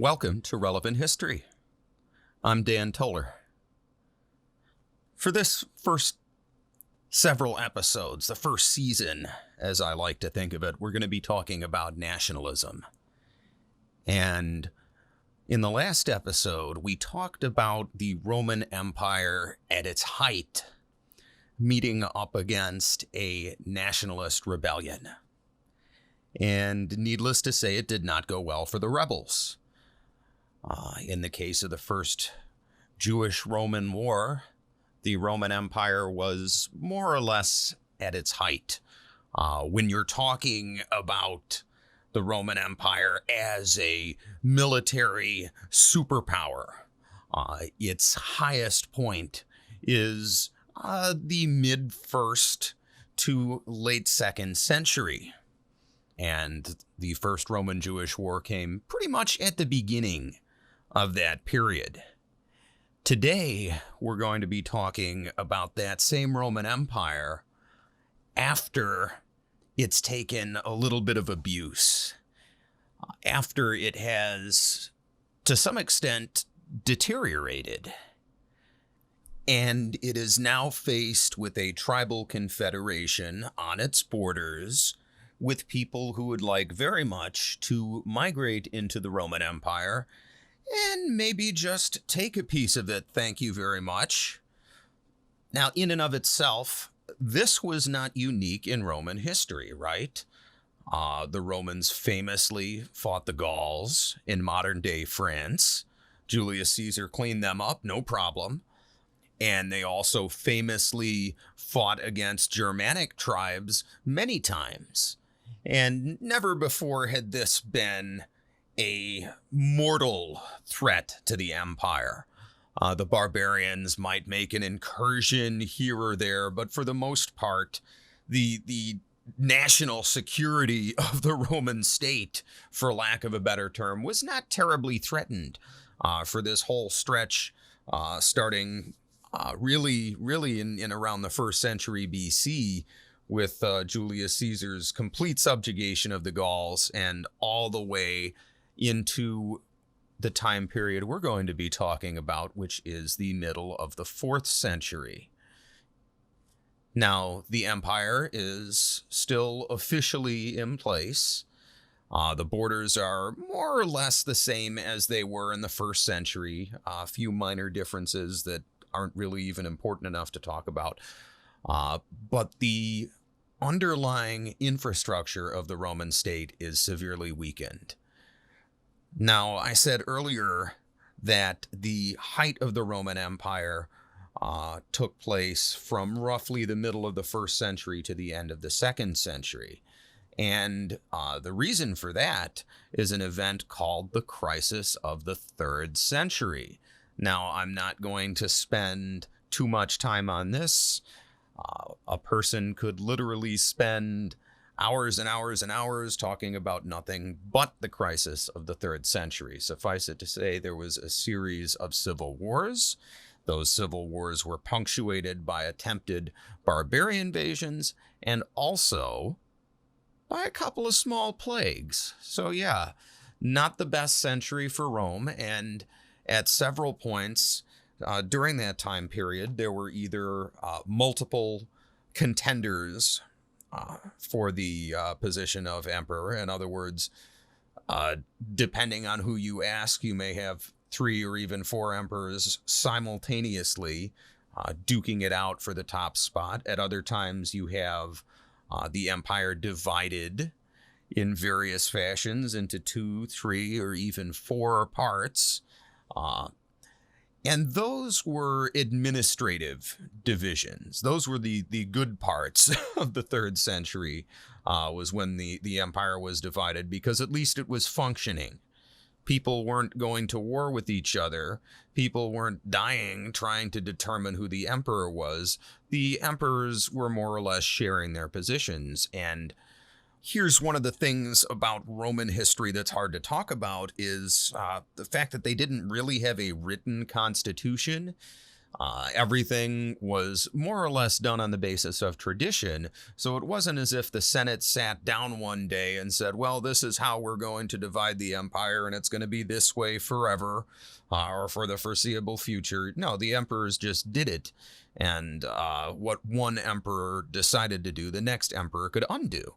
Welcome to Relevant History. I'm Dan Toller. For this first several episodes, the first season, as I like to think of it, we're going to be talking about nationalism. And in the last episode, we talked about the Roman Empire at its height, meeting up against a nationalist rebellion. And needless to say, it did not go well for the rebels. In the case of the First Jewish-Roman War, the Roman Empire was more or less at its height. When you're talking about the Roman Empire as a military superpower, its highest point is the mid-1st to late 2nd century. And the First Roman-Jewish War came pretty much at the beginning of that period. Today, we're going to be talking about that same Roman Empire after it's taken a little bit of abuse, after it has, to some extent, deteriorated. And it is now faced with a tribal confederation on its borders with people who would like very much to migrate into the Roman Empire and maybe just take a piece of it, thank you very much. Now, in and of itself, this was not unique in Roman history, right? The Romans famously fought the Gauls in modern-day France. Julius Caesar cleaned them up, no problem. And they also famously fought against Germanic tribes many times. And never before had this been a mortal threat to the empire. The barbarians might make an incursion here or there, but for the most part, the national security of the Roman state, for lack of a better term, was not terribly threatened for this whole stretch, starting really in around the 1st century BC, with Julius Caesar's complete subjugation of the Gauls and all the way into the time period we're going to be talking about, which is the middle of the 4th century. Now, the empire is still officially in place. The borders are more or less the same as they were in the 1st century. A few minor differences that aren't really even important enough to talk about. But the underlying infrastructure of the Roman state is severely weakened. Now, I said earlier that the height of the Roman Empire took place from roughly the middle of the 1st century to the end of the 2nd century. And the reason for that is an event called the Crisis of the 3rd century. Now, I'm not going to spend too much time on this. A person could literally spend hours and hours and hours talking about nothing but the crisis of the 3rd century. Suffice it to say, there was a series of civil wars. Those civil wars were punctuated by attempted barbarian invasions and also by a couple of small plagues. So yeah, not the best century for Rome. And at several points during that time period, there were either multiple contenders for the position of emperor. In other words, depending on who you ask, you may have 3 or even 4 emperors simultaneously duking it out for the top spot. At other times, you have the empire divided in various fashions into 2, 3, or even 4 parts. And those were administrative divisions. Those were the good parts of the 3rd century, was when the empire was divided, because at least it was functioning. People weren't going to war with each other. People weren't dying trying to determine who the emperor was. The emperors were more or less sharing their positions. And here's one of the things about Roman history that's hard to talk about is the fact that they didn't really have a written constitution. Everything was more or less done on the basis of tradition, so it wasn't as if the Senate sat down one day and said, well, this is how we're going to divide the empire, and it's going to be this way forever, or for the foreseeable future. No, the emperors just did it, and what one emperor decided to do, the next emperor could undo.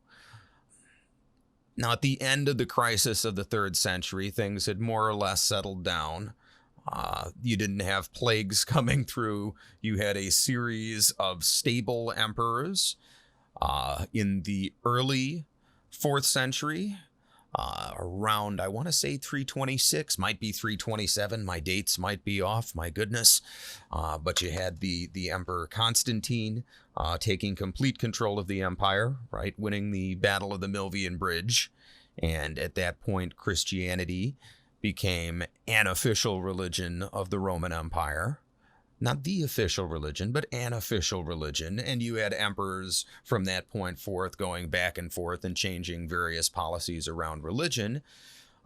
Now, at the end of the crisis of the 3rd century, things had more or less settled down. You didn't have plagues coming through. You had a series of stable emperors. In the early 4th century, around, I want to say 326, might be 327. My dates might be off, my goodness. But you had the Emperor Constantine taking complete control of the empire, right? Winning the Battle of the Milvian Bridge. And at that point, Christianity became an official religion of the Roman Empire. Not the official religion, but an official religion. And you had emperors from that point forth going back and forth and changing various policies around religion.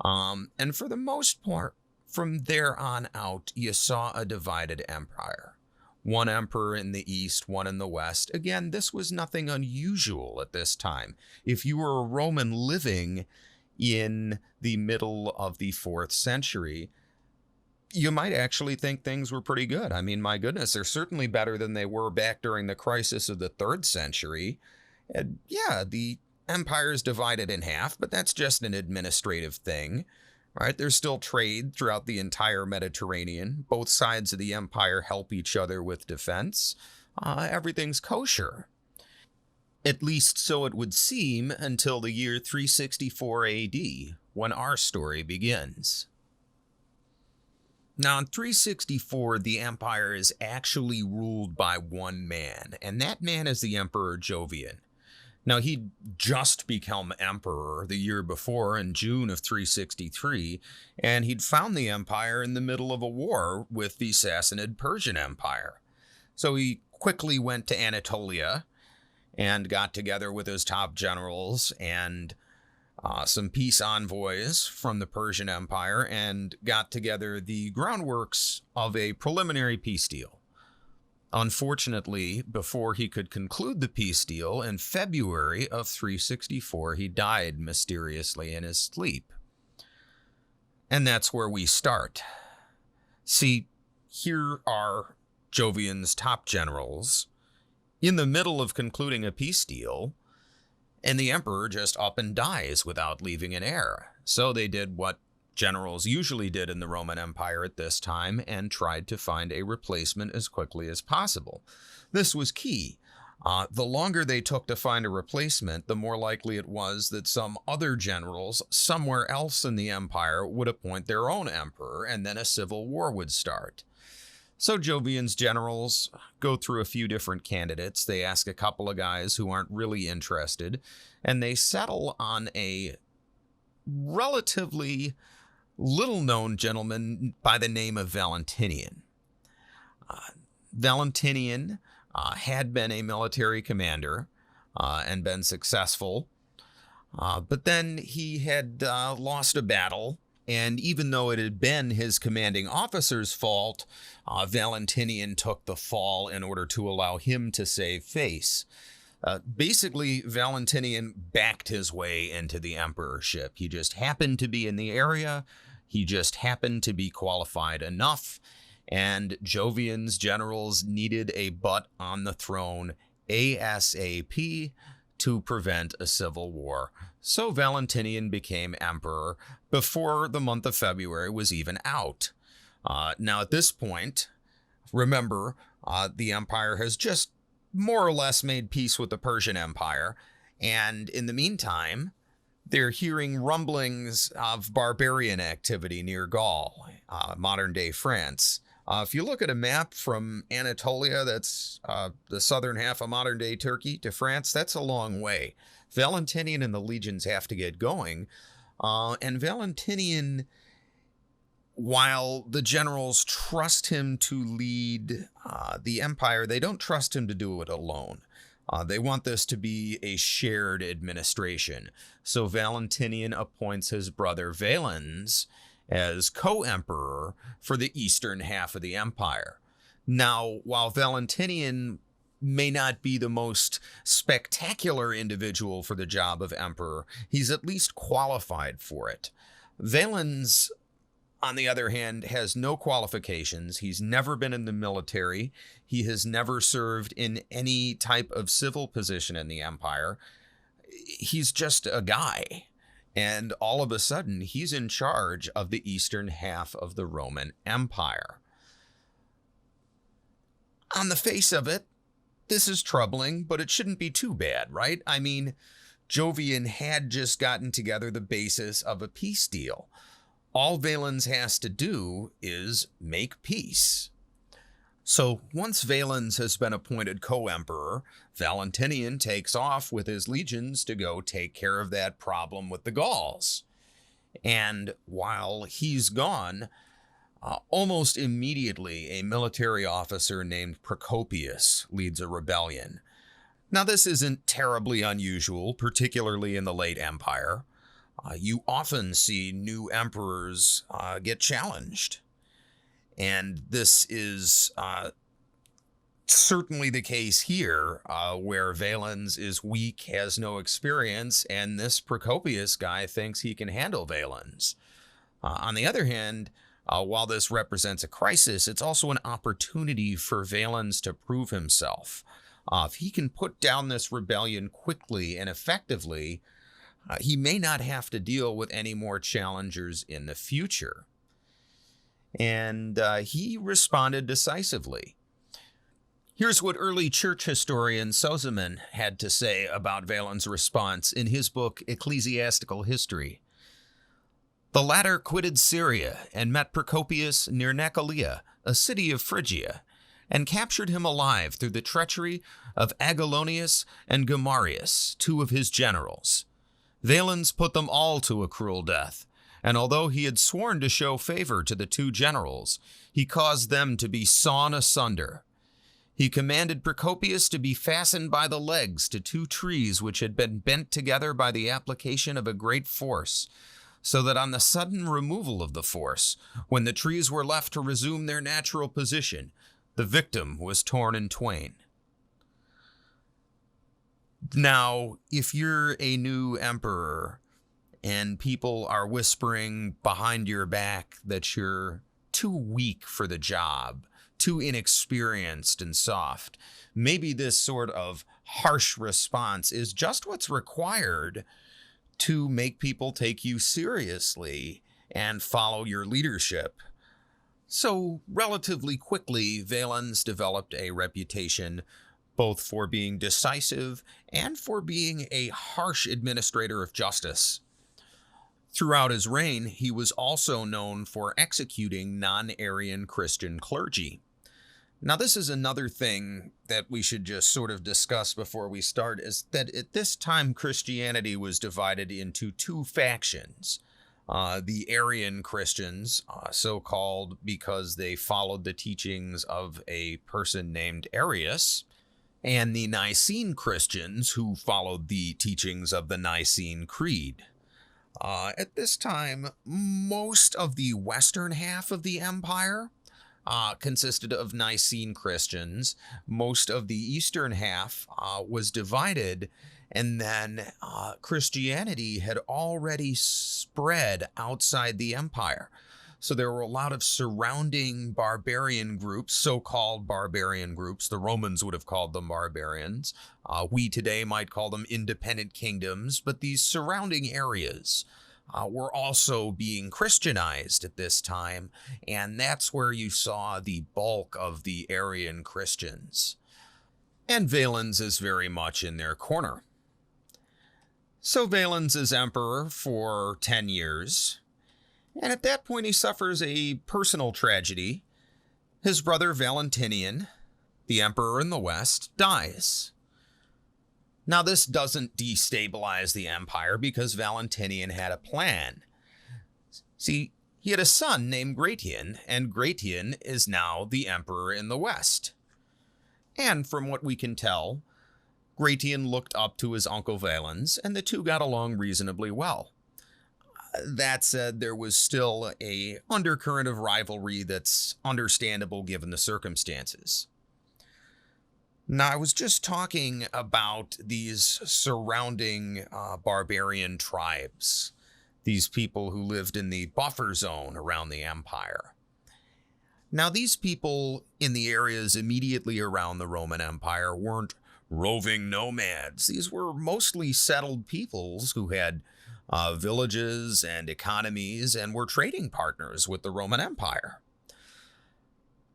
And for the most part, from there on out, you saw a divided empire. One emperor in the east, one in the west. Again, this was nothing unusual at this time. If you were a Roman living in the middle of the 4th century, you might actually think things were pretty good. I mean, my goodness, they're certainly better than they were back during the crisis of the 3rd century. And yeah, the empire is divided in half, but that's just an administrative thing, right? There's still trade throughout the entire Mediterranean. Both sides of the empire help each other with defense. Everything's kosher. At least so it would seem until the year 364 AD, when our story begins. Now, in 364, the empire is actually ruled by one man, and that man is the Emperor Jovian. Now, he'd just become emperor the year before in June of 363, and he'd found the empire in the middle of a war with the Sassanid Persian Empire. So he quickly went to Anatolia and got together with his top generals and some peace envoys from the Persian Empire and got together the groundworks of a preliminary peace deal. Unfortunately, before he could conclude the peace deal in February of 364, he died mysteriously in his sleep. And that's where we start. See, here are Jovian's top generals in the middle of concluding a peace deal, and the emperor just up and dies without leaving an heir. So they did what generals usually did in the Roman Empire at this time and tried to find a replacement as quickly as possible. This was key. The longer they took to find a replacement, the more likely it was that some other generals somewhere else in the empire would appoint their own emperor, and then a civil war would start. So Jovian's generals go through a few different candidates. They ask a couple of guys who aren't really interested, and they settle on a relatively little-known gentleman by the name of Valentinian. Valentinian had been a military commander and been successful, but then he had lost a battle, and even though it had been his commanding officer's fault, Valentinian took the fall in order to allow him to save face. Basically, Valentinian backed his way into the emperorship. He just happened to be in the area. He just happened to be qualified enough, and Jovian's generals needed a butt on the throne ASAP to prevent a civil war. So Valentinian became emperor before the month of February was even out. Now at this point, remember, the empire has just more or less made peace with the Persian Empire, and in the meantime, they're hearing rumblings of barbarian activity near Gaul, modern-day France. If you look at a map from Anatolia, that's the southern half of modern-day Turkey, to France, that's a long way. Valentinian and the legions have to get going, and Valentinian, while the generals trust him to lead the empire, they don't trust him to do it alone. They want this to be a shared administration. So Valentinian appoints his brother Valens as co-emperor for the eastern half of the empire. Now, while Valentinian may not be the most spectacular individual for the job of emperor, he's at least qualified for it. Valens, on the other hand, has no qualifications. He's never been in the military. He has never served in any type of civil position in the empire. He's just a guy. And all of a sudden, he's in charge of the eastern half of the Roman Empire. On the face of it, this is troubling, but it shouldn't be too bad, right? I mean, Jovian had just gotten together the basis of a peace deal. All Valens has to do is make peace. So once Valens has been appointed co-emperor, Valentinian takes off with his legions to go take care of that problem with the Gauls. And while he's gone, almost immediately a military officer named Procopius leads a rebellion. Now this isn't terribly unusual, particularly in the late empire. You often see new emperors get challenged. And this is certainly the case here, where Valens is weak, has no experience, and this Procopius guy thinks he can handle Valens. On the other hand, while this represents a crisis, it's also an opportunity for Valens to prove himself. If he can put down this rebellion quickly and effectively, he may not have to deal with any more challengers in the future. And he responded decisively. Here's what early church historian Sozomen had to say about Valens' response in his book Ecclesiastical History. The latter quitted Syria and met Procopius near Nicolia, a city of Phrygia, and captured him alive through the treachery of Agolonius and Gomarius, two of his generals. Valens put them all to a cruel death, and although he had sworn to show favor to the two generals, he caused them to be sawn asunder. He commanded Procopius to be fastened by the legs to two trees which had been bent together by the application of a great force, so that on the sudden removal of the force, when the trees were left to resume their natural position, the victim was torn in twain. Now, if you're a new emperor and people are whispering behind your back that you're too weak for the job, too inexperienced and soft, maybe this sort of harsh response is just what's required to make people take you seriously and follow your leadership. So, relatively quickly, Valens developed a reputation both for being decisive and for being a harsh administrator of justice. Throughout his reign, he was also known for executing non-Arian Christian clergy. Now, this is another thing that we should just sort of discuss before we start, is that at this time Christianity was divided into two factions. The Arian Christians, so-called because they followed the teachings of a person named Arius, and the Nicene Christians, who followed the teachings of the Nicene Creed. At this time, most of the western half of the empire consisted of Nicene Christians. Most of the eastern half was divided, and then Christianity had already spread outside the empire. So there were a lot of surrounding barbarian groups, so-called barbarian groups. The Romans would have called them barbarians. We today might call them independent kingdoms, but these surrounding areas were also being Christianized at this time, and that's where you saw the bulk of the Arian Christians. And Valens is very much in their corner. So Valens is emperor for 10 years. And at that point, he suffers a personal tragedy. His brother Valentinian, the emperor in the west, dies. Now, this doesn't destabilize the empire because Valentinian had a plan. See, he had a son named Gratian, and Gratian is now the emperor in the west. And from what we can tell, Gratian looked up to his uncle Valens, and the two got along reasonably well. That said, there was still a undercurrent of rivalry that's understandable given the circumstances. Now, I was just talking about these surrounding barbarian tribes, these people who lived in the buffer zone around the empire. Now, these people in the areas immediately around the Roman Empire weren't roving nomads. These were mostly settled peoples who had villages and economies and were trading partners with the Roman Empire.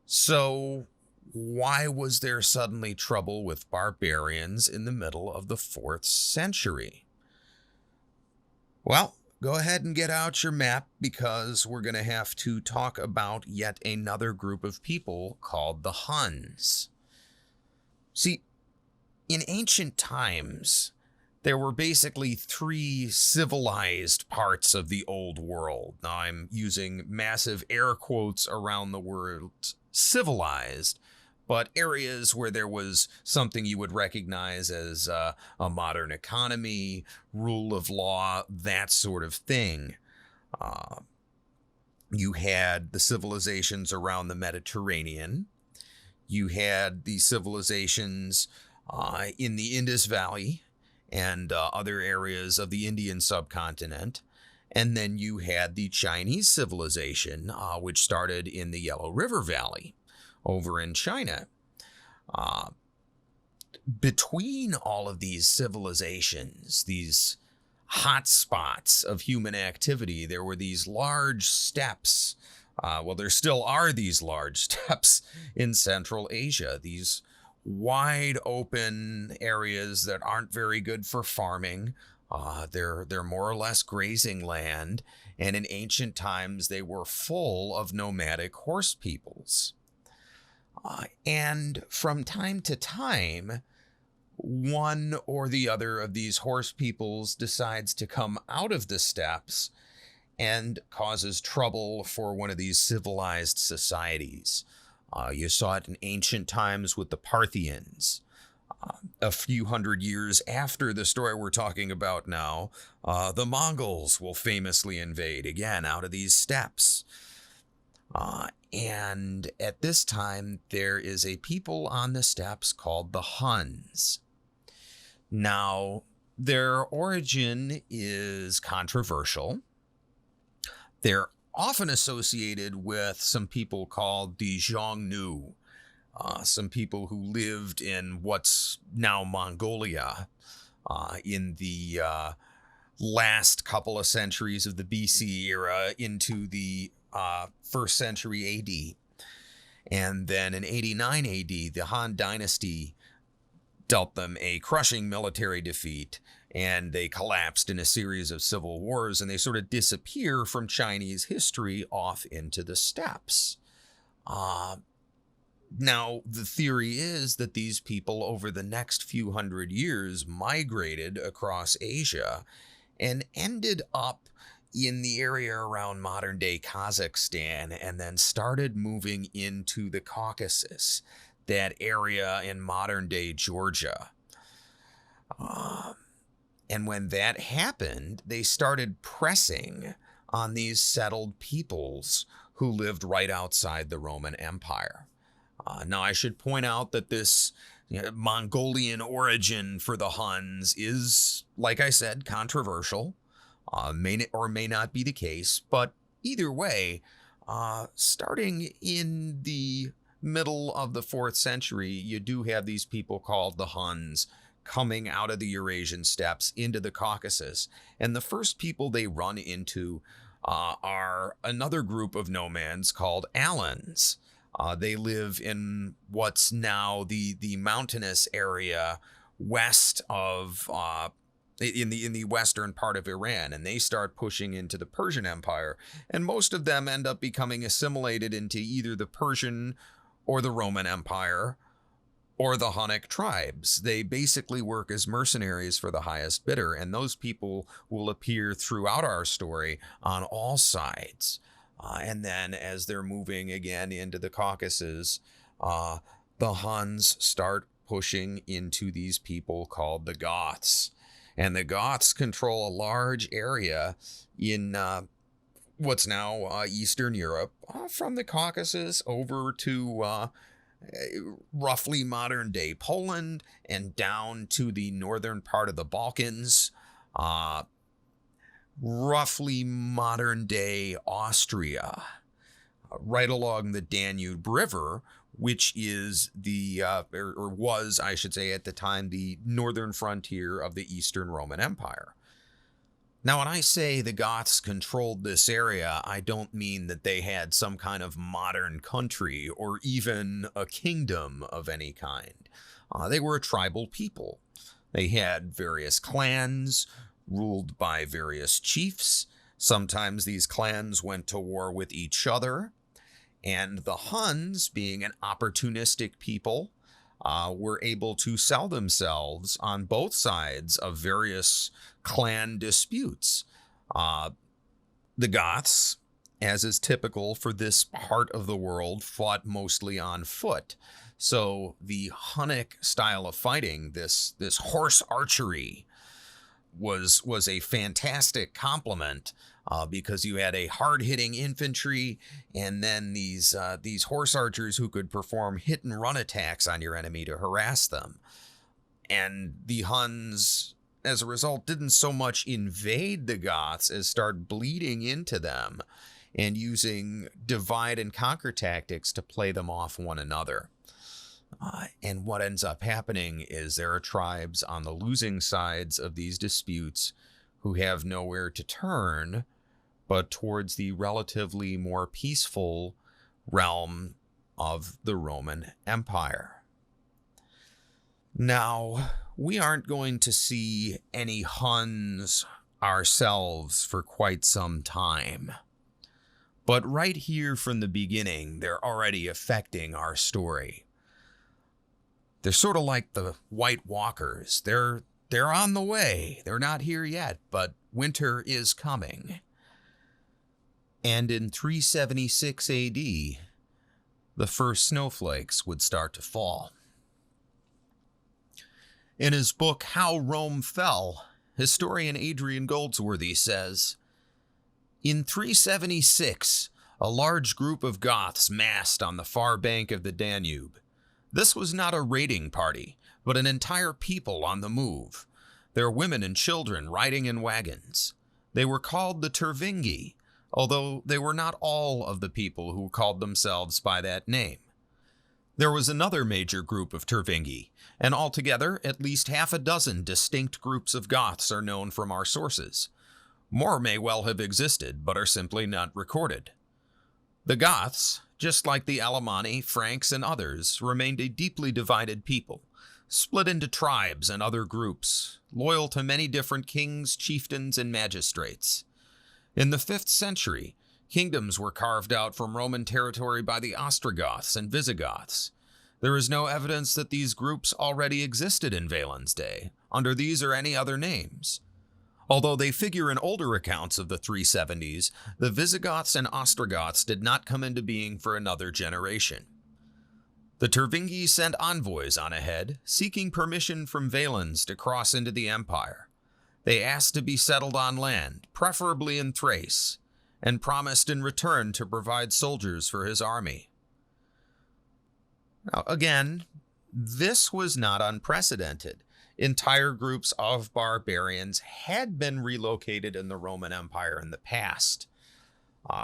So, why was there suddenly trouble with barbarians in the middle of the 4th century? Well, go ahead and get out your map because we're going to have to talk about yet another group of people called the Huns. See, in ancient times, there were basically 3 civilized parts of the old world. Now, I'm using massive air quotes around the word civilized, but areas where there was something you would recognize as a modern economy, rule of law, that sort of thing. You had the civilizations around the Mediterranean. You had the civilizations in the Indus Valley and other areas of the Indian subcontinent. And then you had the Chinese civilization, which started in the Yellow River Valley over in China. Between all of these civilizations, these hot spots of human activity, there were these large steppes. Well, there still are these large steppes in Central Asia, these wide open areas that aren't very good for farming. They're more or less grazing land, and in ancient times they were full of nomadic horse peoples. And from time to time, one or the other of these horse peoples decides to come out of the steppes and causes trouble for one of these civilized societies. You saw it in ancient times with the Parthians. A few hundred years after the story we're talking about now, the Mongols will famously invade, again, out of these steppes. And at this time, there is a people on the steppes called the Huns. Now, their origin is controversial. They're often associated with some people called the Xiongnu, some people who lived in what's now Mongolia in the last couple of centuries of the BC era into the 1st century AD. And then in 89 AD, the Han dynasty dealt them a crushing military defeat, and they collapsed in a series of civil wars, and they sort of disappear from Chinese history off into the steppes. Now, the theory is that these people over the next few hundred years migrated across Asia and ended up in the area around modern-day Kazakhstan and then started moving into the Caucasus, that area in modern-day Georgia. And when that happened, they started pressing on these settled peoples who lived right outside the Roman Empire. Now, I should point out that this Mongolian origin for the Huns is, like I said, controversial. May or may not be the case, but either way, starting in the middle of the 4th century, you do have these people called the Huns coming out of the Eurasian steppes into the Caucasus. And the first people they run into are another group of nomads called Alans. They live in what's now the mountainous area west of in the western part of Iran, and they start pushing into the Persian Empire, and most of them end up becoming assimilated into either the Persian or the Roman Empire or the Hunnic tribes. They basically work as mercenaries for the highest bidder, and those people will appear throughout our story on all sides. And then as they're moving again into the Caucasus, the Huns start pushing into these people called the Goths. and the Goths control a large area in what's now Eastern Europe, from the Caucasus over to roughly modern-day Poland and down to the northern part of the Balkans, roughly modern-day Austria, right along the Danube River, which is or was, I should say, at the time, the northern frontier of the Eastern Roman Empire. Now, when I say the Goths controlled this area, I don't mean that they had some kind of modern country or even a kingdom of any kind. They were a tribal people. They had various clans ruled by various chiefs. Sometimes these clans went to war with each other. And the Huns, being an opportunistic people, were able to sell themselves on both sides of various clan disputes. The Goths, as is typical for this part of the world, fought mostly on foot. So the Hunnic style of fighting, this horse archery, was a fantastic complement, because you had a hard-hitting infantry and then these horse archers who could perform hit-and-run attacks on your enemy to harass them. And the Huns, as a result, didn't so much invade the Goths as start bleeding into them and using divide-and-conquer tactics to play them off one another. And what ends up happening is there are tribes on the losing sides of these disputes who have nowhere to turn but towards the relatively more peaceful realm of the Roman Empire. Now, we aren't going to see any Huns ourselves for quite some time. But right here from the beginning, they're already affecting our story. They're sort of like the White Walkers. They're on the way. They're not here yet, but winter is coming. And in 376 AD, the first snowflakes would start to fall. In his book, How Rome Fell, historian Adrian Goldsworthy says, "In 376, a large group of Goths massed on the far bank of the Danube. This was not a raiding party, but an entire people on the move, their women and children riding in wagons. They were called the Tervingi, although they were not all of the people who called themselves by that name. There was another major group of Tervingi, and altogether at least half a dozen distinct groups of Goths are known from our sources. More may well have existed, but are simply not recorded. The Goths, just like the Alemanni, Franks, and others, remained a deeply divided people, split into tribes and other groups, loyal to many different kings, chieftains, and magistrates. In the 5th century, kingdoms were carved out from Roman territory by the Ostrogoths and Visigoths. There is no evidence that these groups already existed in Valens' day, under these or any other names. Although they figure in older accounts of the 370s, the Visigoths and Ostrogoths did not come into being for another generation. The Tervingi sent envoys on ahead, seeking permission from Valens to cross into the empire. They asked to be settled on land, preferably in Thrace, and promised in return to provide soldiers for his army. Now, again, this was not unprecedented. Entire groups of barbarians had been relocated in the Roman Empire in the past.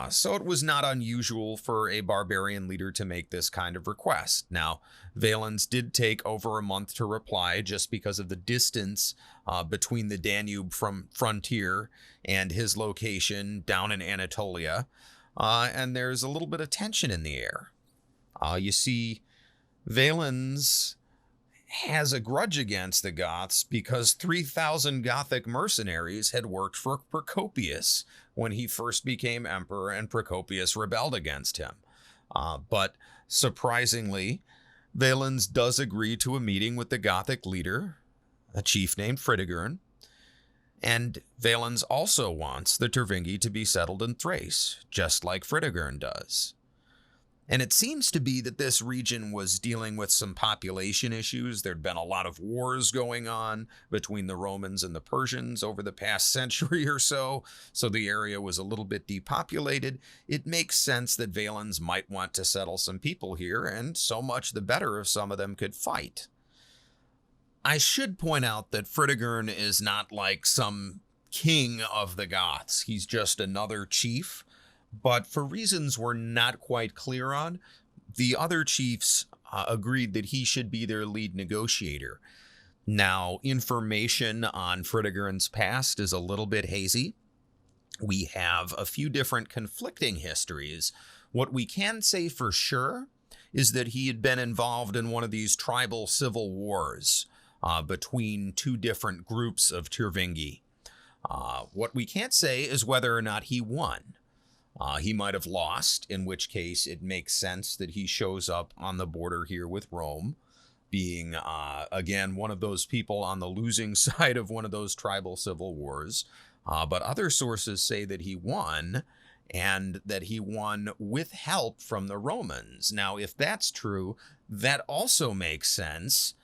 So it was not unusual for a barbarian leader to make this kind of request. Now, Valens did take over a month to reply just because of the distance between the Danube frontier and his location down in Anatolia. And there's a little bit of tension in the air. You see, Valens has a grudge against the Goths because 3,000 Gothic mercenaries had worked for Procopius when he first became emperor, and Procopius rebelled against him. But surprisingly, Valens does agree to a meeting with the Gothic leader, a chief named Fritigern, and Valens also wants the Tervingi to be settled in Thrace, just like Fritigern does. And it seems to be that this region was dealing with some population issues. There'd been a lot of wars going on between the Romans and the Persians over the past century or so the area was a little bit depopulated. It makes sense that Valens might want to settle some people here, and so much the better if some of them could fight. I should point out that Fritigern is not like some king of the Goths. He's just another chief. But for reasons we're not quite clear on, the other chiefs agreed that he should be their lead negotiator. Now, information on Fritigern's past is a little bit hazy. We have a few different conflicting histories. What we can say for sure is that he had been involved in one of these tribal civil wars between two different groups of Tervingi. What we can't say is whether or not he won. He might have lost, in which case it makes sense that he shows up on the border here with Rome, being, again, one of those people on the losing side of one of those tribal civil wars. But other sources say that he won, and that he won with help from the Romans. Now, if that's true, that also makes sense,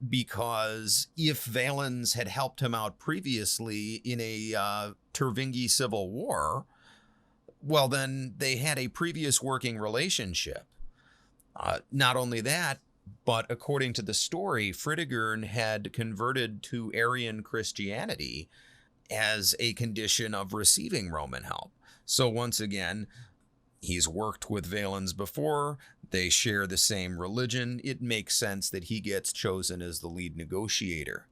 because if Valens had helped him out previously in a Tervingi civil war, well, then they had a previous working relationship. Not only that, but according to the story, Fritigern had converted to Arian Christianity as a condition of receiving Roman help. So once again, he's worked with Valens before. They share the same religion. It makes sense that he gets chosen as the lead negotiator.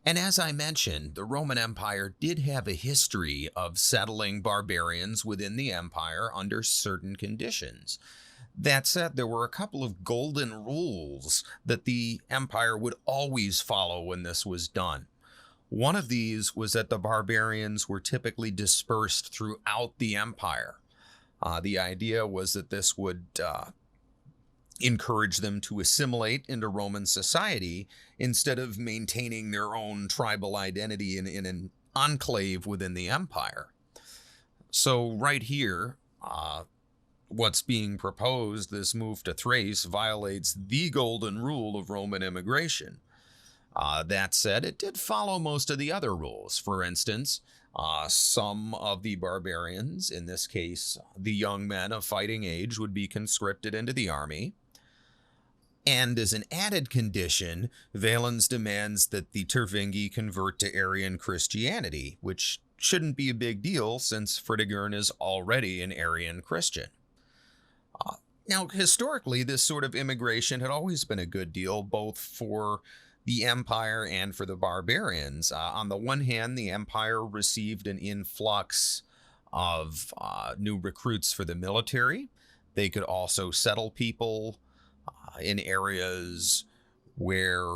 And as I mentioned, the Roman Empire did have a history of settling barbarians within the empire under certain conditions. That said, there were a couple of golden rules that the empire would always follow when this was done. One of these was that the barbarians were typically dispersed throughout the empire. The idea was that this would encourage them to assimilate into Roman society instead of maintaining their own tribal identity in an enclave within the empire. So right here, what's being proposed, this move to Thrace, violates the golden rule of Roman immigration. That said, it did follow most of the other rules. For instance, some of the barbarians, in this case, the young men of fighting age, would be conscripted into the army. And as an added condition, Valens demands that the Tervingi convert to Arian Christianity, which shouldn't be a big deal since Fritigern is already an Arian Christian. Now, historically, this sort of immigration had always been a good deal, both for the empire and for the barbarians. On the one hand, the empire received an influx of new recruits for the military. They could also settle people in areas where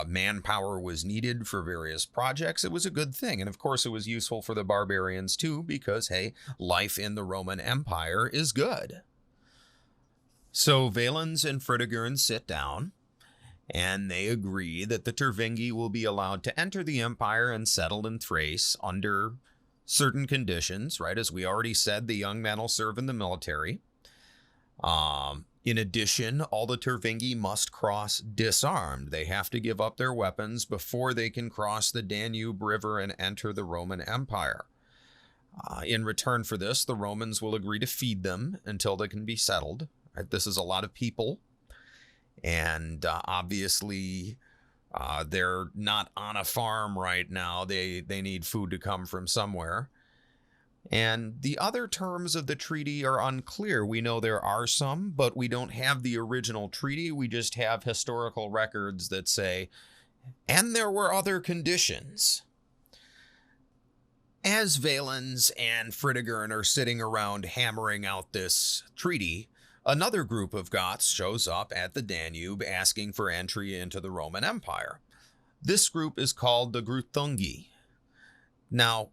manpower was needed for various projects. It was a good thing. And of course, it was useful for the barbarians too, because, hey, life in the Roman Empire is good. So Valens and Fritigern sit down, and they agree that the Tervingi will be allowed to enter the empire and settle in Thrace under certain conditions, right? As we already said, the young men will serve in the military. In addition, all the Tervingi must cross disarmed. They have to give up their weapons before they can cross the Danube River and enter the Roman Empire. In return for this, the Romans will agree to feed them until they can be settled. Right? This is a lot of people. And obviously, they're not on a farm right now. They need food to come from somewhere. And the other terms of the treaty are unclear. We know there are some, but we don't have the original treaty. We just have historical records that say, and there were other conditions. As Valens and Fritigern are sitting around hammering out this treaty, another group of Goths shows up at the Danube asking for entry into the Roman Empire. This group is called the Gruthungi. Now,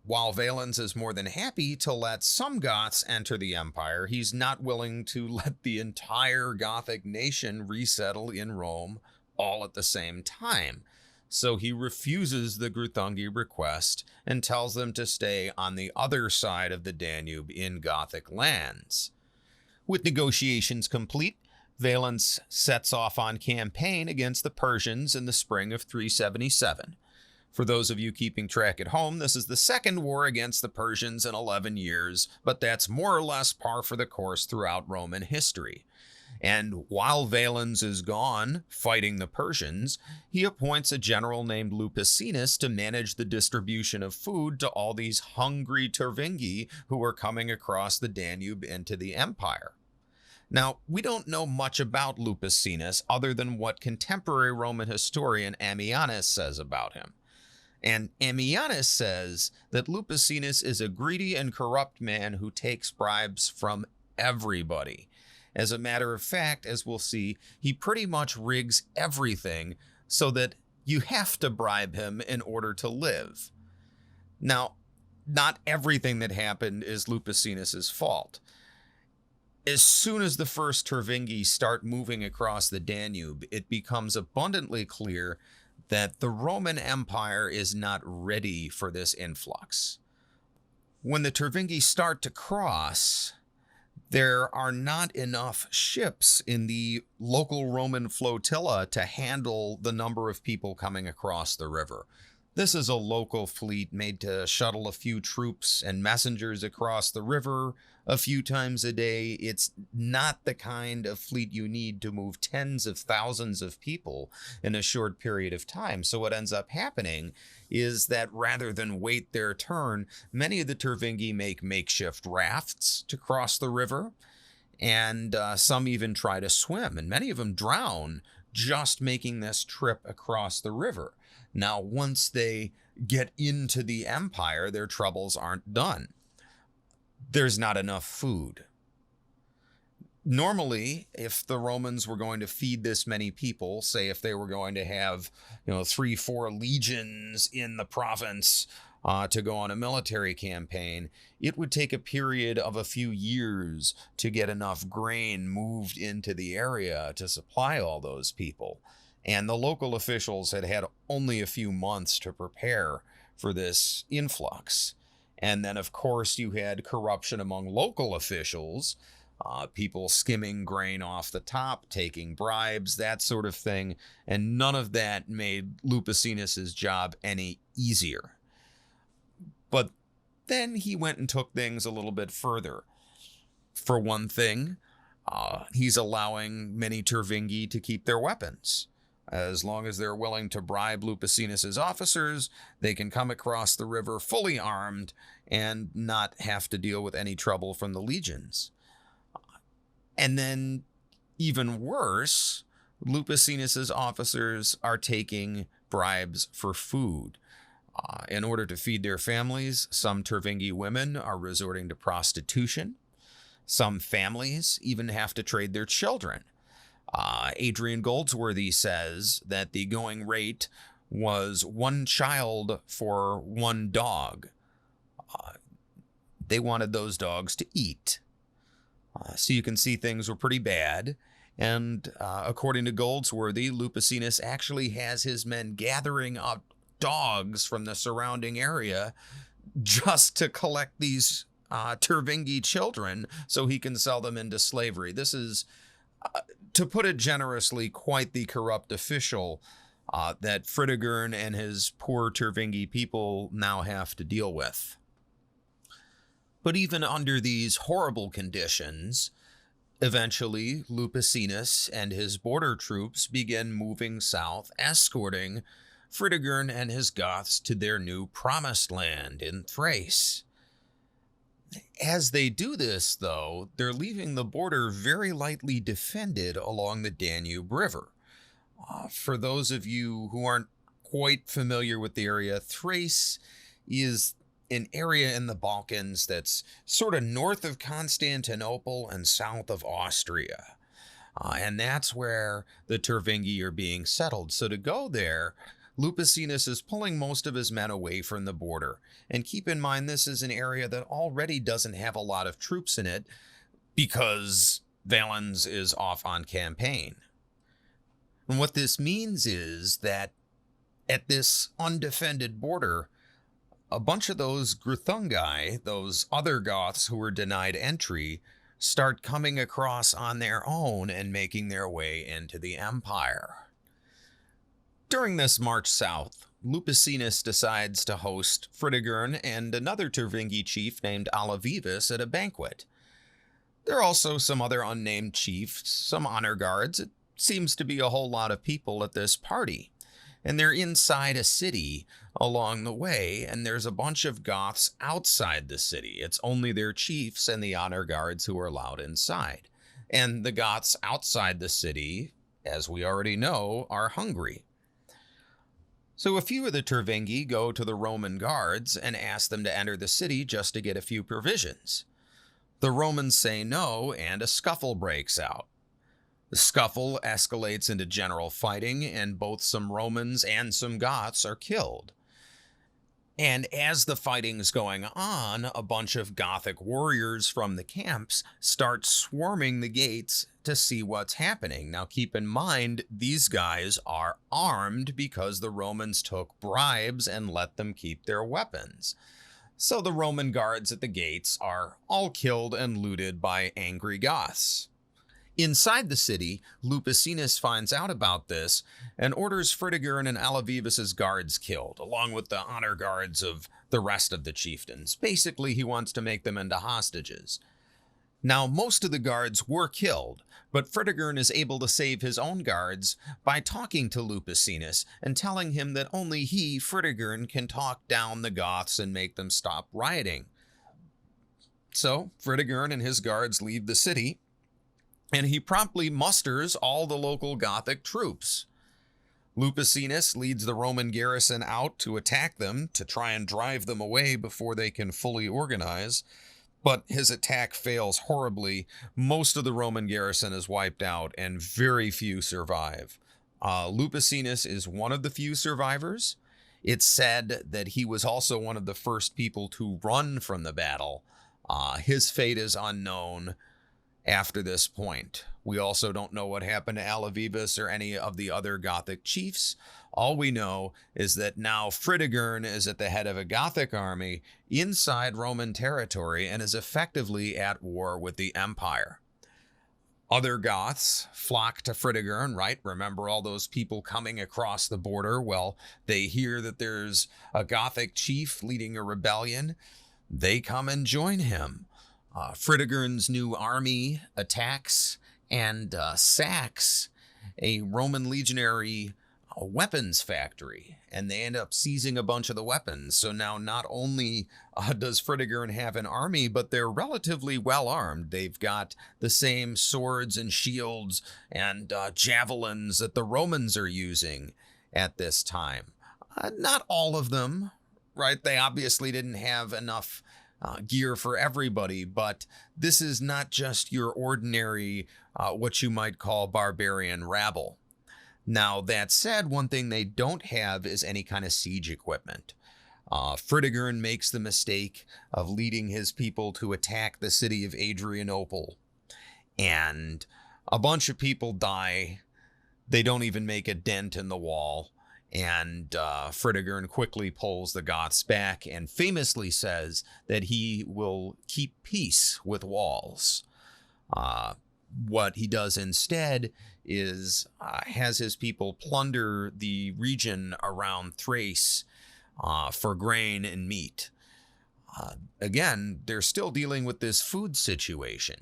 while Valens is more than happy to let some Goths enter the empire, he's not willing to let the entire Gothic nation resettle in Rome all at the same time. So he refuses the Gruthungi request and tells them to stay on the other side of the Danube in Gothic lands. With negotiations complete, Valens sets off on campaign against the Persians in the spring of 377. For those of you keeping track at home, this is the second war against the Persians in 11 years, but that's more or less par for the course throughout Roman history. And while Valens is gone fighting the Persians, he appoints a general named Lupicinus to manage the distribution of food to all these hungry Tervingi who are coming across the Danube into the empire. Now, we don't know much about Lupicinus other than what contemporary Roman historian Ammianus says about him. And Ammianus says that Lupicinus is a greedy and corrupt man who takes bribes from everybody. As a matter of fact, as we'll see, he pretty much rigs everything so that you have to bribe him in order to live. Now, not everything that happened is Lupicinus's fault. As soon as the first Tervingi start moving across the Danube, it becomes abundantly clear that the Roman Empire is not ready for this influx. When the Tervingi start to cross, there are not enough ships in the local Roman flotilla to handle the number of people coming across the river. This is a local fleet made to shuttle a few troops and messengers across the river a few times a day. It's not the kind of fleet you need to move tens of thousands of people in a short period of time. So what ends up happening is that rather than wait their turn, many of the Tervingi make makeshift rafts to cross the river, and some even try to swim, and many of them drown just making this trip across the river. Now, once they get into the empire, their troubles aren't done. There's not enough food. Normally, if the Romans were going to feed this many people, say if they were going to have, 3-4 legions in the province to go on a military campaign, it would take a period of a few years to get enough grain moved into the area to supply all those people. And the local officials had had only a few months to prepare for this influx. And then, of course, you had corruption among local officials, people skimming grain off the top, taking bribes, that sort of thing. And none of that made Lupicinus's job any easier. But then he went and took things a little bit further. For one thing, he's allowing many Tervingi to keep their weapons. As long as they're willing to bribe Lupicinus's officers, they can come across the river fully armed and not have to deal with any trouble from the legions. And then, even worse, Lupicinus's officers are taking bribes for food. In order to feed their families, some Tervingi women are resorting to prostitution. Some families even have to trade their children. Adrian Goldsworthy says that the going rate was 1 child for 1 dog. They wanted those dogs to eat. So you can see things were pretty bad. And according to Goldsworthy, Lupicinus actually has his men gathering up dogs from the surrounding area just to collect these Tervingi children so he can sell them into slavery. This is, to put it generously, quite the corrupt official that Fritigern and his poor Tervingi people now have to deal with. But even under these horrible conditions, eventually Lupicinus and his border troops begin moving south, escorting Fritigern and his Goths to their new promised land in Thrace. As they do this, though, they're leaving the border very lightly defended along the Danube River. For those of you who aren't quite familiar with the area, Thrace is an area in the Balkans that's sort of north of Constantinople and south of Austria. And that's where the Tervingi are being settled. So to go there, Lupicinus is pulling most of his men away from the border. And keep in mind, this is an area that already doesn't have a lot of troops in it because Valens is off on campaign. And what this means is that at this undefended border, a bunch of those Gruthungi, those other Goths who were denied entry, start coming across on their own and making their way into the empire. During this march south, Lupicinus decides to host Fritigern and another Tervingi chief named Alavivus at a banquet. There are also some other unnamed chiefs, some honor guards. It seems to be a whole lot of people at this party. And they're inside a city along the way, and there's a bunch of Goths outside the city. It's only their chiefs and the honor guards who are allowed inside. And the Goths outside the city, as we already know, are hungry. So a few of the Tervingi go to the Roman guards and ask them to enter the city just to get a few provisions. The Romans say no, and a scuffle breaks out. The scuffle escalates into general fighting, and both some Romans and some Goths are killed. And as the fighting's going on, a bunch of Gothic warriors from the camps start swarming the gates to see what's happening. Now keep in mind, these guys are armed because the Romans took bribes and let them keep their weapons. So the Roman guards at the gates are all killed and looted by angry Goths. Inside the city, Lupicinus finds out about this and orders Fritigern and Alavivus' guards killed, along with the honor guards of the rest of the chieftains. Basically, he wants to make them into hostages. Now, most of the guards were killed, but Fritigern is able to save his own guards by talking to Lupicinus and telling him that only he, Fritigern, can talk down the Goths and make them stop rioting. So, Fritigern and his guards leave the city, and he promptly musters all the local Gothic troops. Lupicinus leads the Roman garrison out to attack them, to try and drive them away before they can fully organize, but his attack fails horribly. Most of the Roman garrison is wiped out, and very few survive. Lupicinus is one of the few survivors. It's said that he was also one of the first people to run from the battle. His fate is unknown after this point. We also don't know what happened to Alavivus or any of the other Gothic chiefs. All we know is that now Fritigern is at the head of a Gothic army inside Roman territory and is effectively at war with the empire. Other Goths flock to Fritigern, right? Remember all those people coming across the border? Well, they hear that there's a Gothic chief leading a rebellion. They come and join him. Fritigern's new army attacks and sacks a Roman legionary weapons factory, and they end up seizing a bunch of the weapons. So now not only does Fritigern have an army, but they're relatively well armed. They've got the same swords and shields and javelins that the Romans are using at this time. Not all of them, right? They obviously didn't have enough gear for everybody, but this is not just your ordinary, what you might call barbarian rabble. Now, that said, one thing they don't have is any kind of siege equipment. Fritigern makes the mistake of leading his people to attack the city of Adrianople, and a bunch of people die. They don't even make a dent in the wall. And Fritigern quickly pulls the Goths back and famously says that he will keep peace with walls. What he does instead is has his people plunder the region around Thrace for grain and meat. Again, they're still dealing with this food situation.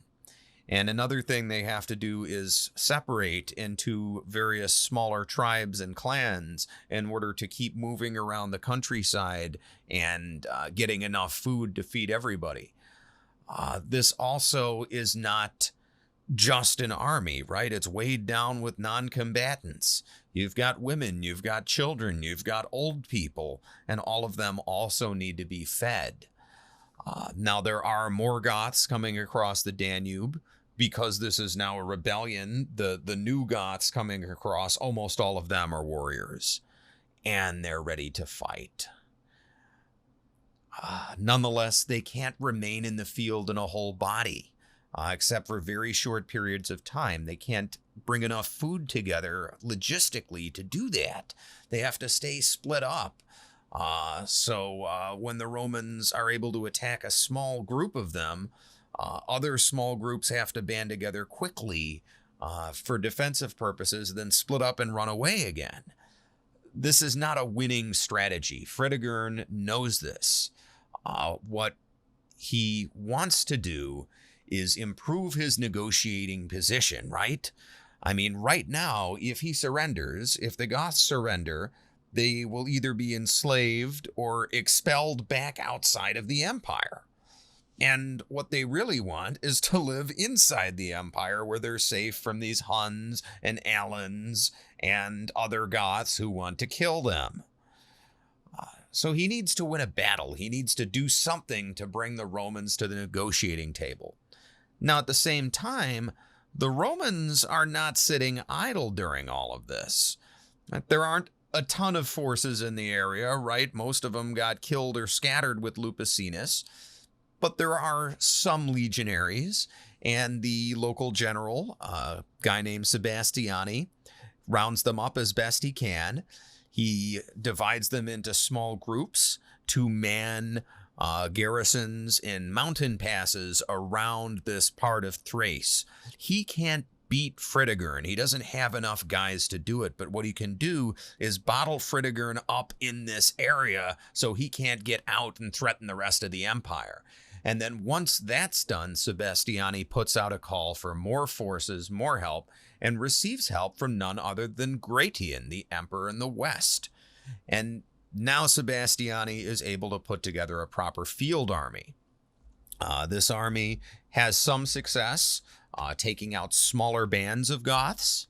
And another thing they have to do is separate into various smaller tribes and clans in order to keep moving around the countryside and getting enough food to feed everybody. This also is not just an army, right? It's weighed down with non-combatants. You've got women, you've got children, you've got old people, and all of them also need to be fed. Now, there are more Goths coming across the Danube. Because this is now a rebellion, the new Goths coming across, almost all of them are warriors, and they're ready to fight. Nonetheless, they can't remain in the field in a whole body, except for very short periods of time. They can't bring enough food together logistically to do that. They have to stay split up. So when the Romans are able to attack a small group of them, Other small groups have to band together quickly for defensive purposes, then split up and run away again. This is not a winning strategy. Fritigern knows this. What he wants to do is improve his negotiating position, right? I mean, right now, if he surrenders, if the Goths surrender, they will either be enslaved or expelled back outside of the empire. And what they really want is to live inside the empire where they're safe from these Huns and Alans and other Goths who want to kill them. So he needs to win a battle. He needs to do something to bring the Romans to the negotiating table. Now, at the same time, the Romans are not sitting idle during all of this. There aren't a ton of forces in the area, right? Most of them got killed or scattered with Lupicinus. But there are some legionaries, and the local general, a guy named Sebastiani, rounds them up as best he can. He divides them into small groups to man garrisons in mountain passes around this part of Thrace. He can't beat Fritigern. He doesn't have enough guys to do it, but what he can do is bottle Fritigern up in this area so he can't get out and threaten the rest of the empire. And then once that's done, Sebastiani puts out a call for more forces, more help, and receives help from none other than Gratian, the emperor in the west. And now Sebastiani is able to put together a proper field army. This army has some success taking out smaller bands of Goths,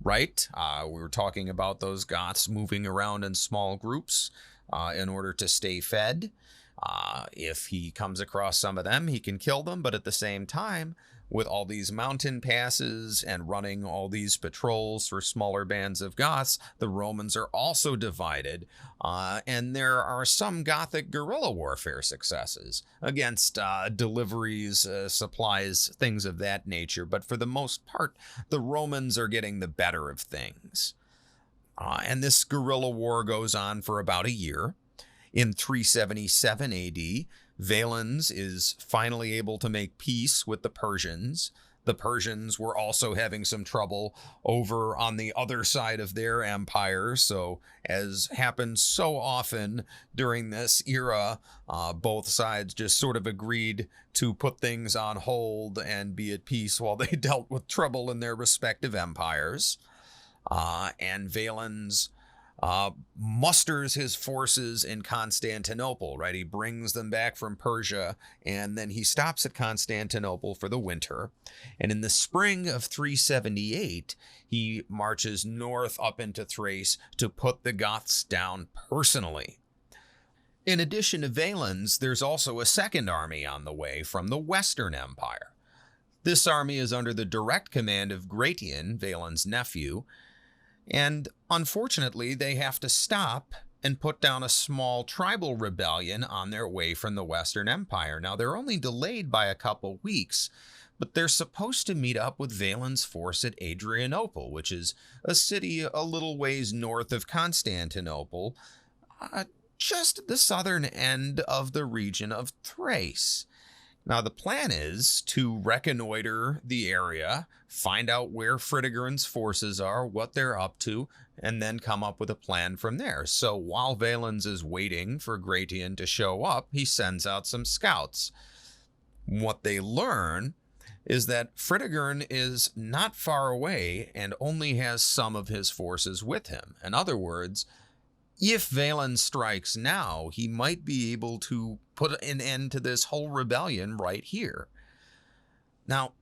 right? We were talking about those Goths moving around in small groups in order to stay fed. If he comes across some of them, he can kill them. But at the same time, with all these mountain passes and running all these patrols for smaller bands of Goths, the Romans are also divided. And there are some Gothic guerrilla warfare successes against deliveries, supplies, things of that nature. But for the most part, the Romans are getting the better of things. And this guerrilla war goes on for about a year. In 377 AD, Valens is finally able to make peace with the Persians. The Persians were also having some trouble over on the other side of their empire. So, as happens so often during this era, both sides just sort of agreed to put things on hold and be at peace while they dealt with trouble in their respective empires. And Valens musters his forces in Constantinople, right? He brings them back from Persia, and then he stops at Constantinople for the winter. And in the spring of 378, he marches north up into Thrace to put the Goths down personally. In addition to Valens, there's also a second army on the way from the Western Empire. This army is under the direct command of Gratian, Valens' nephew, and unfortunately, they have to stop and put down a small tribal rebellion on their way from the Western Empire. Now, they're only delayed by a couple weeks, but they're supposed to meet up with Valens' force at Adrianople, which is a city a little ways north of Constantinople, just at the southern end of the region of Thrace. Now, the plan is to reconnoiter the area, find out where Fritigern's forces are, what they're up to, and then come up with a plan from there. So while Valens is waiting for Gratian to show up, he sends out some scouts. What they learn is that Fritigern is not far away and only has some of his forces with him. In other words, if Valens strikes now, he might be able to put an end to this whole rebellion right here. Now,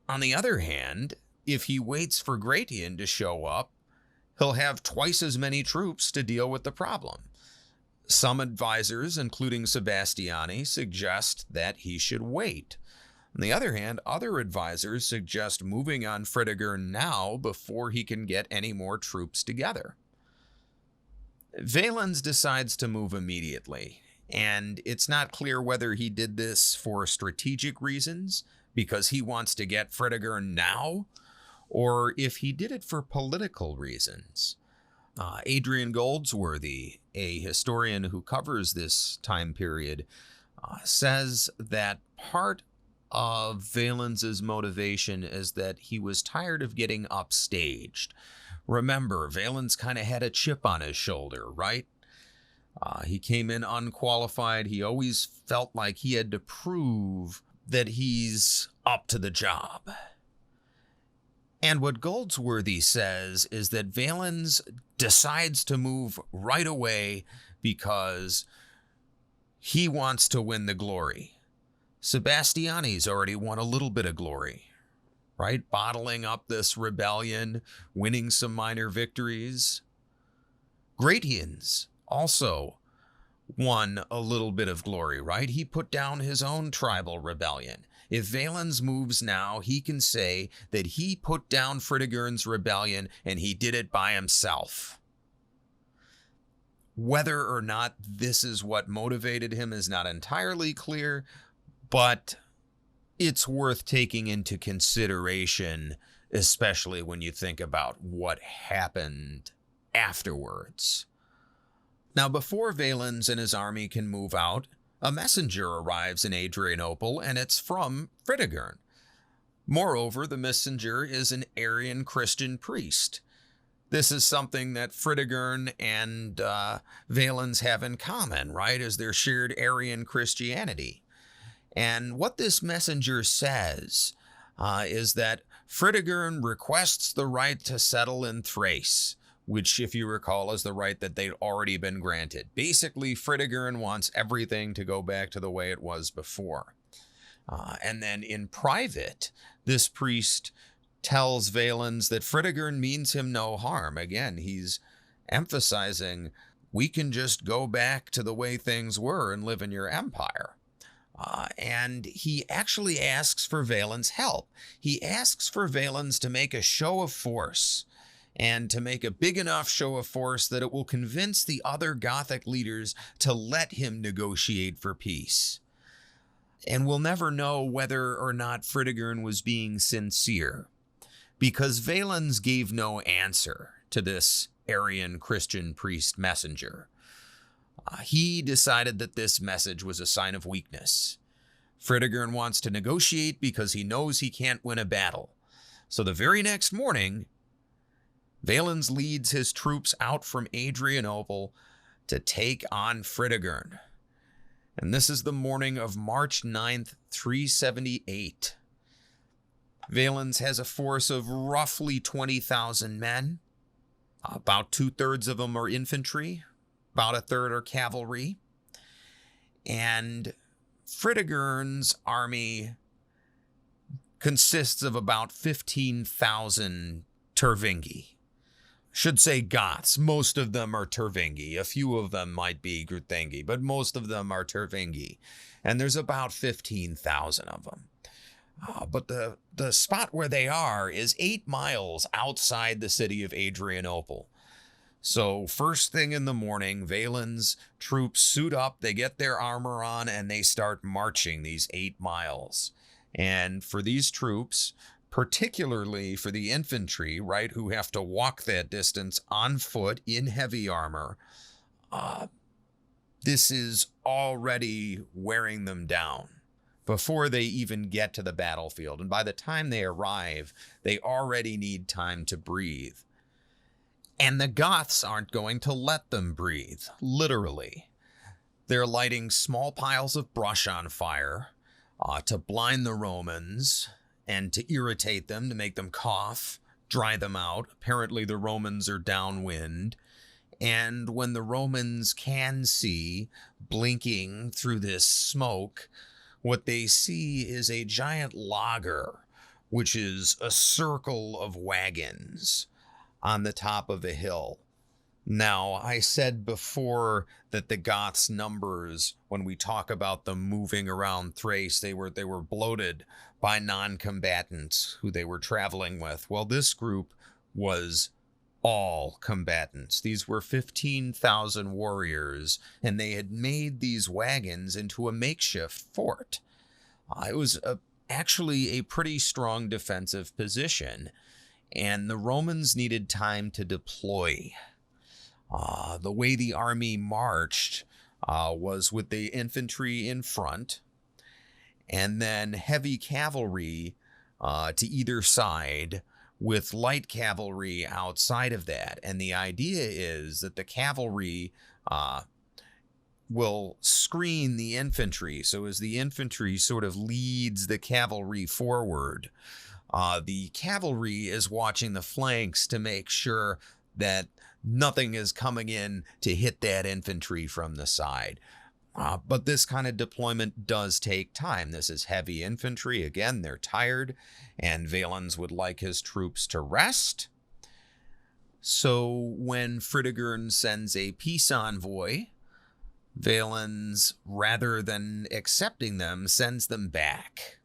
on the other hand, if he waits for Gratian to show up, he'll have twice as many troops to deal with the problem. Some advisors, including Sebastiani, suggest that he should wait. On the other hand, other advisors suggest moving on Fritigern now before he can get any more troops together. Valens decides to move immediately, and it's not clear whether he did this for strategic reasons, because he wants to get Fritigern now, or if he did it for political reasons. Adrian Goldsworthy, a historian who covers this time period, says that part of Valens's motivation is that he was tired of getting upstaged. Remember, Valens kind of had a chip on his shoulder, right? He came in unqualified. He always felt like he had to prove that he's up to the job. And what Goldsworthy says is that Valens decides to move right away because he wants to win the glory. Sebastiani's already won a little bit of glory, right? Bottling up this rebellion, winning some minor victories. Gratian's also won a little bit of glory, right? He put down his own tribal rebellion. If Valens moves now, he can say that he put down Fritigern's rebellion and he did it by himself. Whether or not this is what motivated him is not entirely clear, but it's worth taking into consideration, especially when you think about what happened afterwards. Now, before Valens and his army can move out, a messenger arrives in Adrianople, and it's from Fritigern. Moreover, the messenger is an Arian Christian priest. This is something that Fritigern and Valens have in common, right, as their shared Arian Christianity. And what this messenger says is that Fritigern requests the right to settle in Thrace, which, if you recall, is the right that they'd already been granted. Basically, Fritigern wants everything to go back to the way it was before. And then in private, this priest tells Valens that Fritigern means him no harm. Again, he's emphasizing, we can just go back to the way things were and live in your empire. And he actually asks for Valens' help. He asks for Valens to make a show of force, and to make a big enough show of force that it will convince the other Gothic leaders to let him negotiate for peace. And we'll never know whether or not Fritigern was being sincere, because Valens gave no answer to this Arian Christian priest messenger. He decided that this message was a sign of weakness. Fritigern wants to negotiate because he knows he can't win a battle. So the very next morning, Valens leads his troops out from Adrianople to take on Fritigern. And this is the morning of March 9th, 378. Valens has a force of roughly 20,000 men. About 2/3 of them are infantry. About a third are cavalry. And Fritigern's army consists of about 15,000 Tervingi. Should say Goths. Most of them are Tervingi. A few of them might be Gruthengi, but most of them are Tervingi. And there's about 15,000 of them. But the spot where they are is 8 miles outside the city of Adrianople. So first thing in the morning, Valens' troops suit up, they get their armor on, and they start marching these 8 miles. And for these troops, particularly for the infantry, right, who have to walk that distance on foot in heavy armor, this is already wearing them down before they even get to the battlefield. And by the time they arrive, they already need time to breathe. And the Goths aren't going to let them breathe, literally. They're lighting small piles of brush on fire to blind the Romans and to irritate them, to make them cough, dry them out. Apparently the Romans are downwind. And when the Romans can see, blinking through this smoke, what they see is a giant laager, which is a circle of wagons on the top of a hill. Now, I said before that the Goths' numbers, when we talk about them moving around Thrace, they were bloated by non-combatants who they were traveling with. Well, this group was all combatants. These were 15,000 warriors, and they had made these wagons into a makeshift fort. It was actually a pretty strong defensive position, and the Romans needed time to deploy. The way the army marched was with the infantry in front, and then heavy cavalry to either side, with light cavalry outside of that. And the idea is that the cavalry will screen the infantry. So as the infantry sort of leads the cavalry forward, the cavalry is watching the flanks to make sure that nothing is coming in to hit that infantry from the side. But this kind of deployment does take time. This is heavy infantry. Again, they're tired, and Valens would like his troops to rest. So when Fritigern sends a peace envoy, Valens, rather than accepting them, sends them back.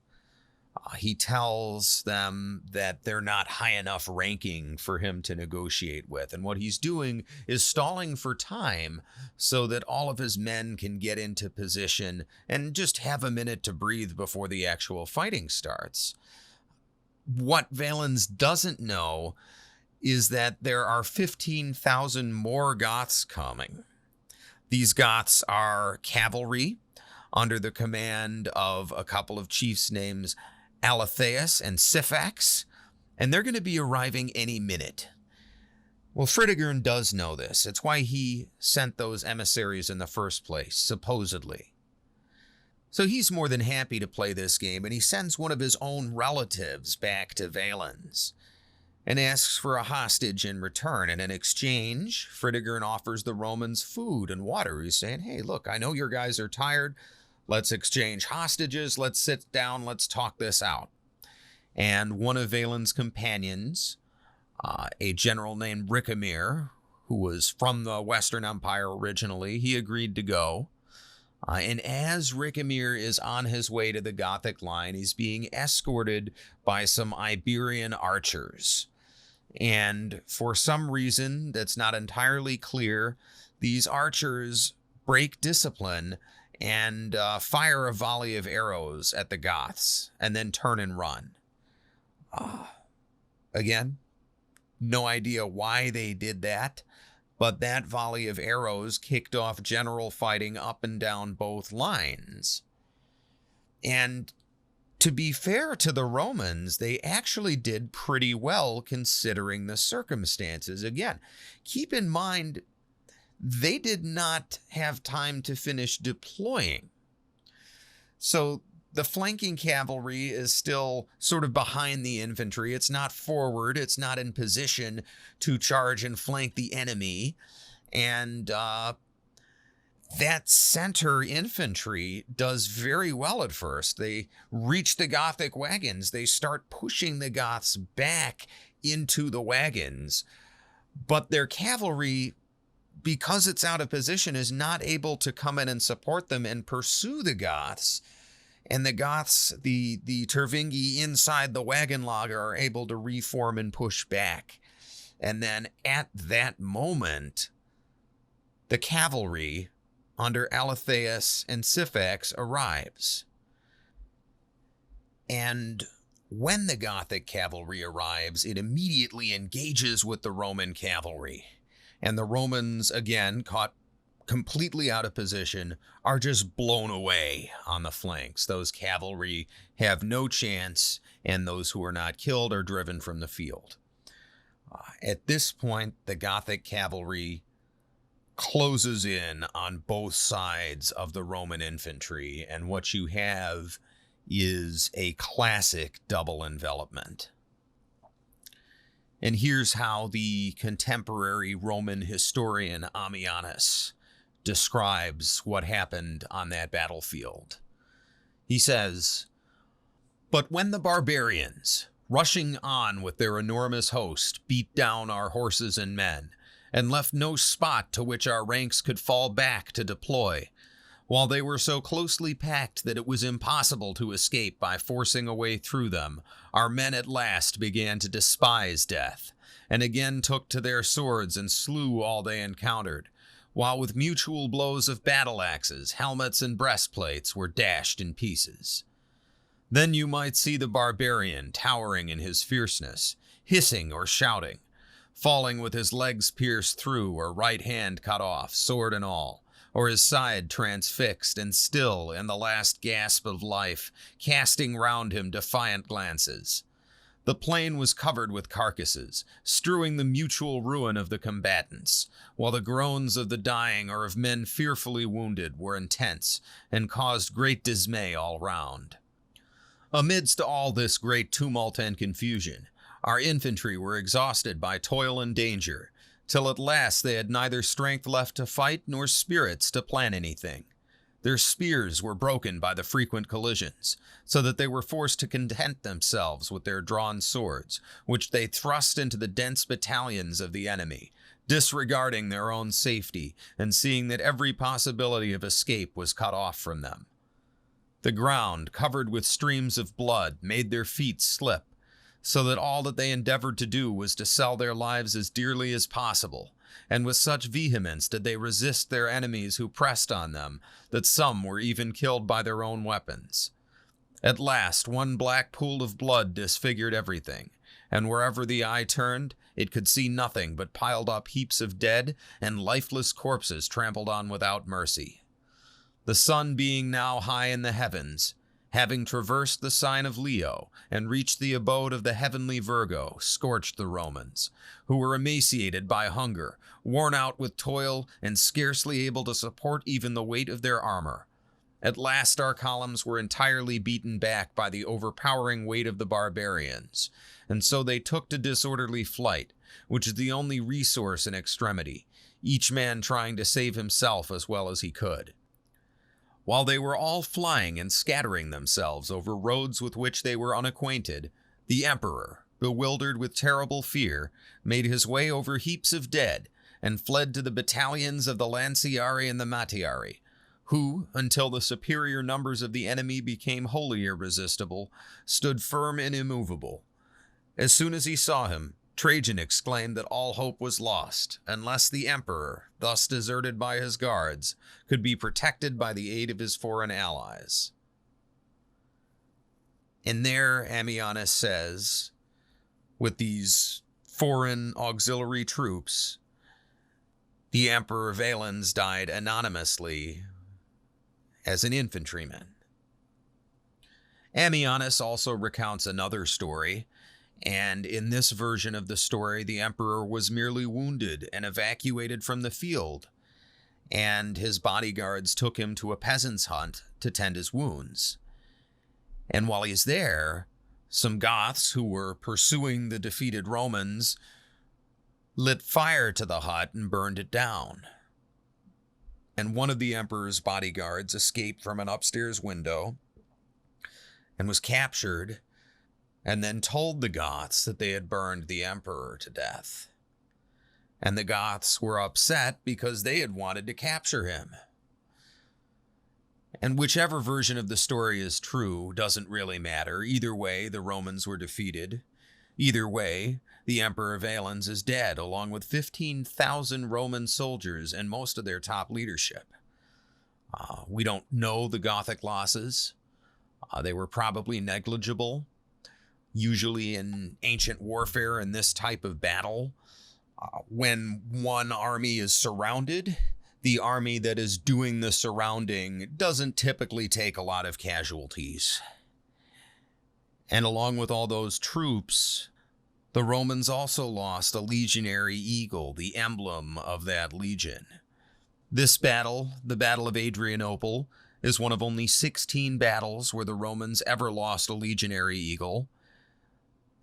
He tells them that they're not high enough ranking for him to negotiate with. And what he's doing is stalling for time so that all of his men can get into position and just have a minute to breathe before the actual fighting starts. What Valens doesn't know is that there are 15,000 more Goths coming. These Goths are cavalry under the command of a couple of chiefs named Alatheus and Syphax, and they're going to be arriving any minute. Well, Fritigern does know this. It's why he sent those emissaries in the first place, supposedly. So he's more than happy to play this game, and he sends one of his own relatives back to Valens and asks for a hostage in return. And in exchange, Fritigern offers the Romans food and water. He's saying, hey, look, I know your guys are tired. Let's exchange hostages. Let's sit down. Let's talk this out. And one of Valens' companions, a general named Ricamir, who was from the Western Empire originally, he agreed to go. And as Ricamir is on his way to the Gothic line, he's being escorted by some Iberian archers. And for some reason that's not entirely clear, these archers break discipline and fire a volley of arrows at the Goths and then turn and run. Again, no idea why they did that, but that volley of arrows kicked off general fighting up and down both lines. And to be fair to the Romans, they actually did pretty well considering the circumstances. Again, keep in mind, they did not have time to finish deploying. So the flanking cavalry is still sort of behind the infantry. It's not forward. It's not in position to charge and flank the enemy. And that center infantry does very well at first. They reach the Gothic wagons. They start pushing the Goths back into the wagons. But their cavalry, because it's out of position, is not able to come in and support them and pursue the Goths. And the Goths, the Tervingi inside the wagon log, are able to reform and push back. And then at that moment, the cavalry under Alatheus and Syphax arrives. And when the Gothic cavalry arrives, it immediately engages with the Roman cavalry. And the Romans, again, caught completely out of position, are just blown away on the flanks. Those cavalry have no chance, and those who are not killed are driven from the field. At this point, the Gothic cavalry closes in on both sides of the Roman infantry, and what you have is a classic double envelopment. And here's how the contemporary Roman historian Ammianus describes what happened on that battlefield. He says, "But when the barbarians, rushing on with their enormous host, beat down our horses and men, and left no spot to which our ranks could fall back to deploy, while they were so closely packed that it was impossible to escape by forcing a way through them, our men at last began to despise death, and again took to their swords and slew all they encountered, while with mutual blows of battle axes, helmets and breastplates were dashed in pieces. Then you might see the barbarian towering in his fierceness, hissing or shouting, falling with his legs pierced through or right hand cut off, sword and all, or his side transfixed and still in the last gasp of life, casting round him defiant glances. The plain was covered with carcasses, strewing the mutual ruin of the combatants, while the groans of the dying or of men fearfully wounded were intense and caused great dismay all round. Amidst all this great tumult and confusion, our infantry were exhausted by toil and danger, till at last they had neither strength left to fight nor spirits to plan anything. Their spears were broken by the frequent collisions, so that they were forced to content themselves with their drawn swords, which they thrust into the dense battalions of the enemy, disregarding their own safety and seeing that every possibility of escape was cut off from them. The ground, covered with streams of blood, made their feet slip, so that all that they endeavored to do was to sell their lives as dearly as possible, and with such vehemence did they resist their enemies who pressed on them, that some were even killed by their own weapons. At last, one black pool of blood disfigured everything, and wherever the eye turned, it could see nothing but piled up heaps of dead and lifeless corpses trampled on without mercy. The sun being now high in the heavens, having traversed the sign of Leo and reached the abode of the heavenly Virgo, scorched the Romans, who were emaciated by hunger, worn out with toil, and scarcely able to support even the weight of their armor. At last our columns were entirely beaten back by the overpowering weight of the barbarians, and so they took to disorderly flight, which is the only resource in extremity, each man trying to save himself as well as he could. While they were all flying and scattering themselves over roads with which they were unacquainted, the emperor, bewildered with terrible fear, made his way over heaps of dead and fled to the battalions of the Lanciari and the Mattiari, who, until the superior numbers of the enemy became wholly irresistible, stood firm and immovable. As soon as he saw him, Trajan exclaimed that all hope was lost, unless the emperor, thus deserted by his guards, could be protected by the aid of his foreign allies. And there Ammianus says, with these foreign auxiliary troops, the Emperor Valens died anonymously as an infantryman. Ammianus also recounts another story, and in this version of the story, the emperor was merely wounded and evacuated from the field, and his bodyguards took him to a peasant's hut to tend his wounds. And while he's there, some Goths who were pursuing the defeated Romans lit fire to the hut and burned it down. And one of the emperor's bodyguards escaped from an upstairs window and was captured, and then told the Goths that they had burned the emperor to death. And the Goths were upset because they had wanted to capture him. And whichever version of the story is true doesn't really matter. Either way, the Romans were defeated. Either way, the Emperor Valens is dead, along with 15,000 Roman soldiers and most of their top leadership. We don't know the Gothic losses. They were probably negligible. Usually in ancient warfare in this type of battle, when one army is surrounded, the army that is doing the surrounding doesn't typically take a lot of casualties. And along with all those troops, the Romans also lost a legionary eagle, the emblem of that legion. This battle, the Battle of Adrianople, is one of only 16 battles where the Romans ever lost a legionary eagle,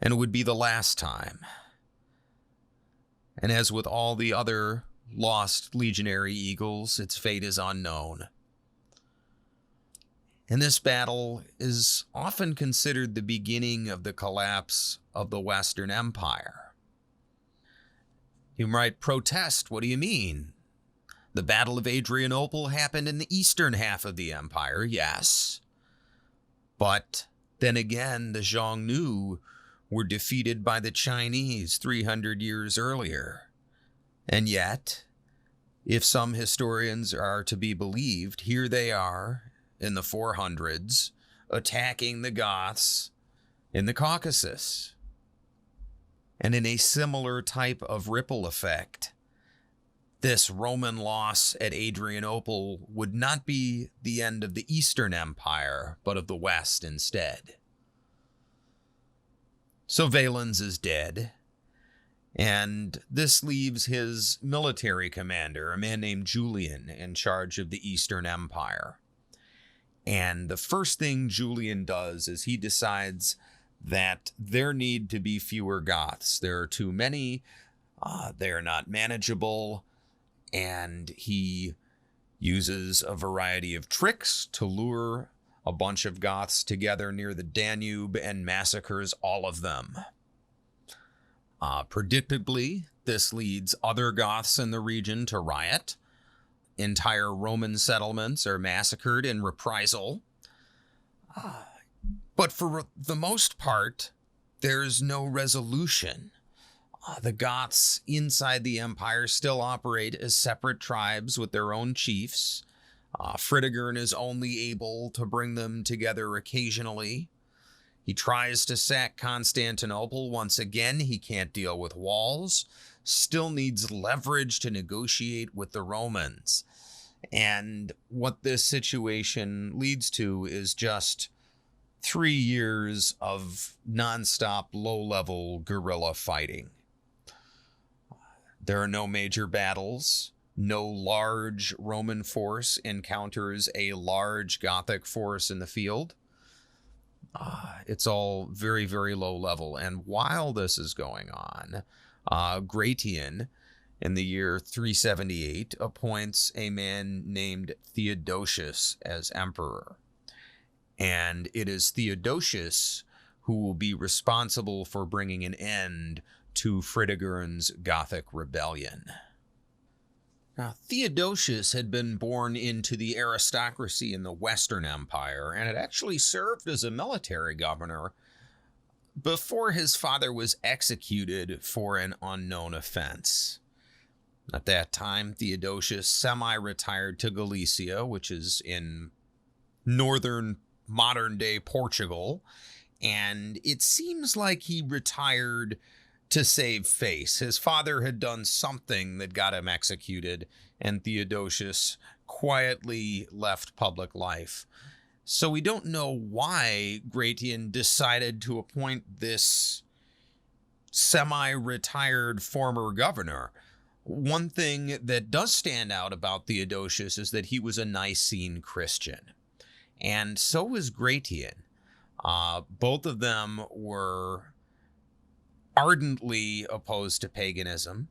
and it would be the last time. And as with all the other lost legionary eagles, its fate is unknown. And this battle is often considered the beginning of the collapse of the Western Empire. You might protest, what do you mean? The Battle of Adrianople happened in the eastern half of the empire, yes. But then again, the Xiongnu were defeated by the Chinese 300 years earlier. And yet, if some historians are to be believed, here they are in the 400s attacking the Goths in the Caucasus. And in a similar type of ripple effect, This Roman loss at Adrianople would not be the end of the Eastern Empire, but of the West instead. So Valens is dead, and this leaves his military commander, a man named Julian, in charge of the Eastern Empire. And the first thing Julian does is he decides that there need to be fewer Goths. There are too many, they are not manageable, and he uses a variety of tricks to lure a bunch of Goths together near the Danube and massacres all of them. Predictably, this leads other Goths in the region to riot. Entire Roman settlements are massacred in reprisal. But for the most part, there's no resolution. The Goths inside the empire still operate as separate tribes with their own chiefs. Fritigern is only able to bring them together occasionally. He tries to sack Constantinople once again. He can't deal with walls. Still needs leverage to negotiate with the Romans. And what this situation leads to is just 3 years of nonstop low-level guerrilla fighting. There are no major battles. No large Roman force encounters a large Gothic force in the field. It's all very, very low level. And while this is going on, Gratian, in the year 378, appoints a man named Theodosius as emperor. And it is Theodosius who will be responsible for bringing an end to Fritigern's Gothic rebellion. Now, Theodosius had been born into the aristocracy in the Western Empire and had actually served as a military governor before his father was executed for an unknown offense. At that time, Theodosius semi-retired to Galicia, which is in northern modern-day Portugal, and it seems like he retired to save face. His father had done something that got him executed, and Theodosius quietly left public life. So we don't know why Gratian decided to appoint this semi-retired former governor. One thing that does stand out about Theodosius is that he was a Nicene Christian, and so was Gratian. Both of them were ardently opposed to paganism,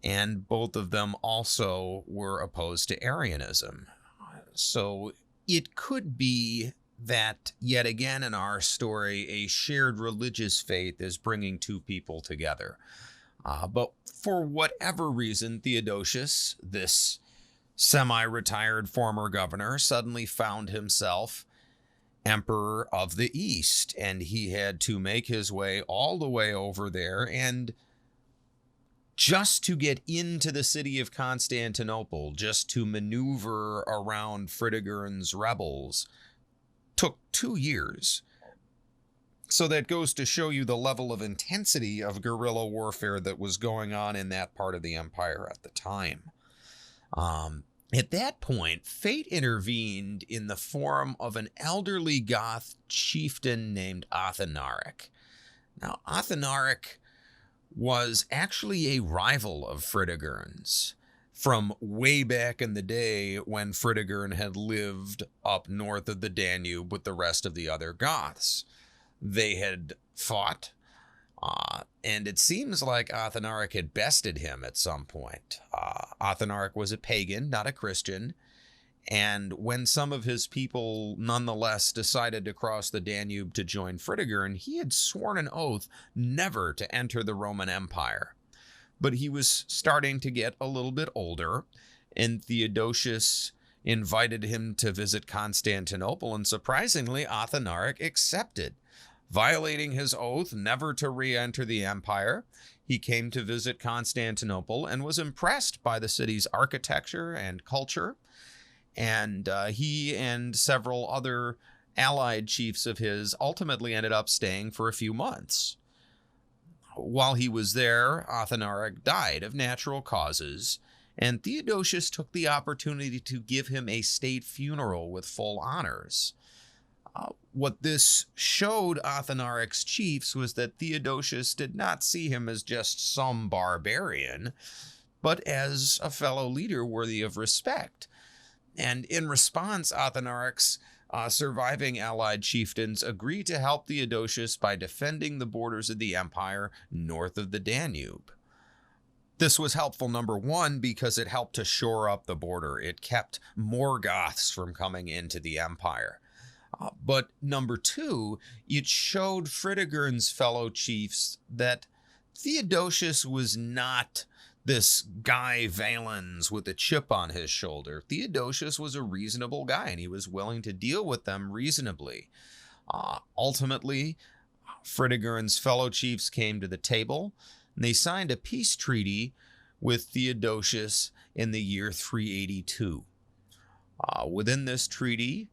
and both of them also were opposed to Arianism. So it could be that, yet again in our story, a shared religious faith is bringing two people together. But for whatever reason, Theodosius, this semi-retired former governor, suddenly found himself Emperor of the East, and he had to make his way all the way over there, and just to get into the city of Constantinople, just to maneuver around Fritigern's rebels, took 2 years. So that goes to show you the level of intensity of guerrilla warfare that was going on in that part of the empire at the time. At that point, fate intervened in the form of an elderly Goth chieftain named Athanaric. Now, Athanaric was actually a rival of Fritigern's from way back in the day when Fritigern had lived up north of the Danube with the rest of the other Goths. They had fought, and it seems like Athanaric had bested him at some point. Athanaric was a pagan, not a Christian, and when some of his people nonetheless decided to cross the Danube to join Fritigern, he had sworn an oath never to enter the Roman Empire. But he was starting to get a little bit older, and Theodosius invited him to visit Constantinople, and surprisingly, Athanaric accepted. Violating his oath never to re-enter the empire, he came to visit Constantinople and was impressed by the city's architecture and culture. And he and several other allied chiefs of his ultimately ended up staying for a few months. While he was there, Athanaric died of natural causes, and Theodosius took the opportunity to give him a state funeral with full honors. What this showed Athanaric's chiefs was that Theodosius did not see him as just some barbarian, but as a fellow leader worthy of respect. And in response, Athanaric's surviving allied chieftains agreed to help Theodosius by defending the borders of the empire north of the Danube. This was helpful, number one, because it helped to shore up the border. It kept more Goths from coming into the empire. But number two, it showed Fritigern's fellow chiefs that Theodosius was not this guy Valens with a chip on his shoulder. Theodosius was a reasonable guy, and he was willing to deal with them reasonably. Ultimately, Fritigern's fellow chiefs came to the table, and they signed a peace treaty with Theodosius in the year 382. Within this treaty,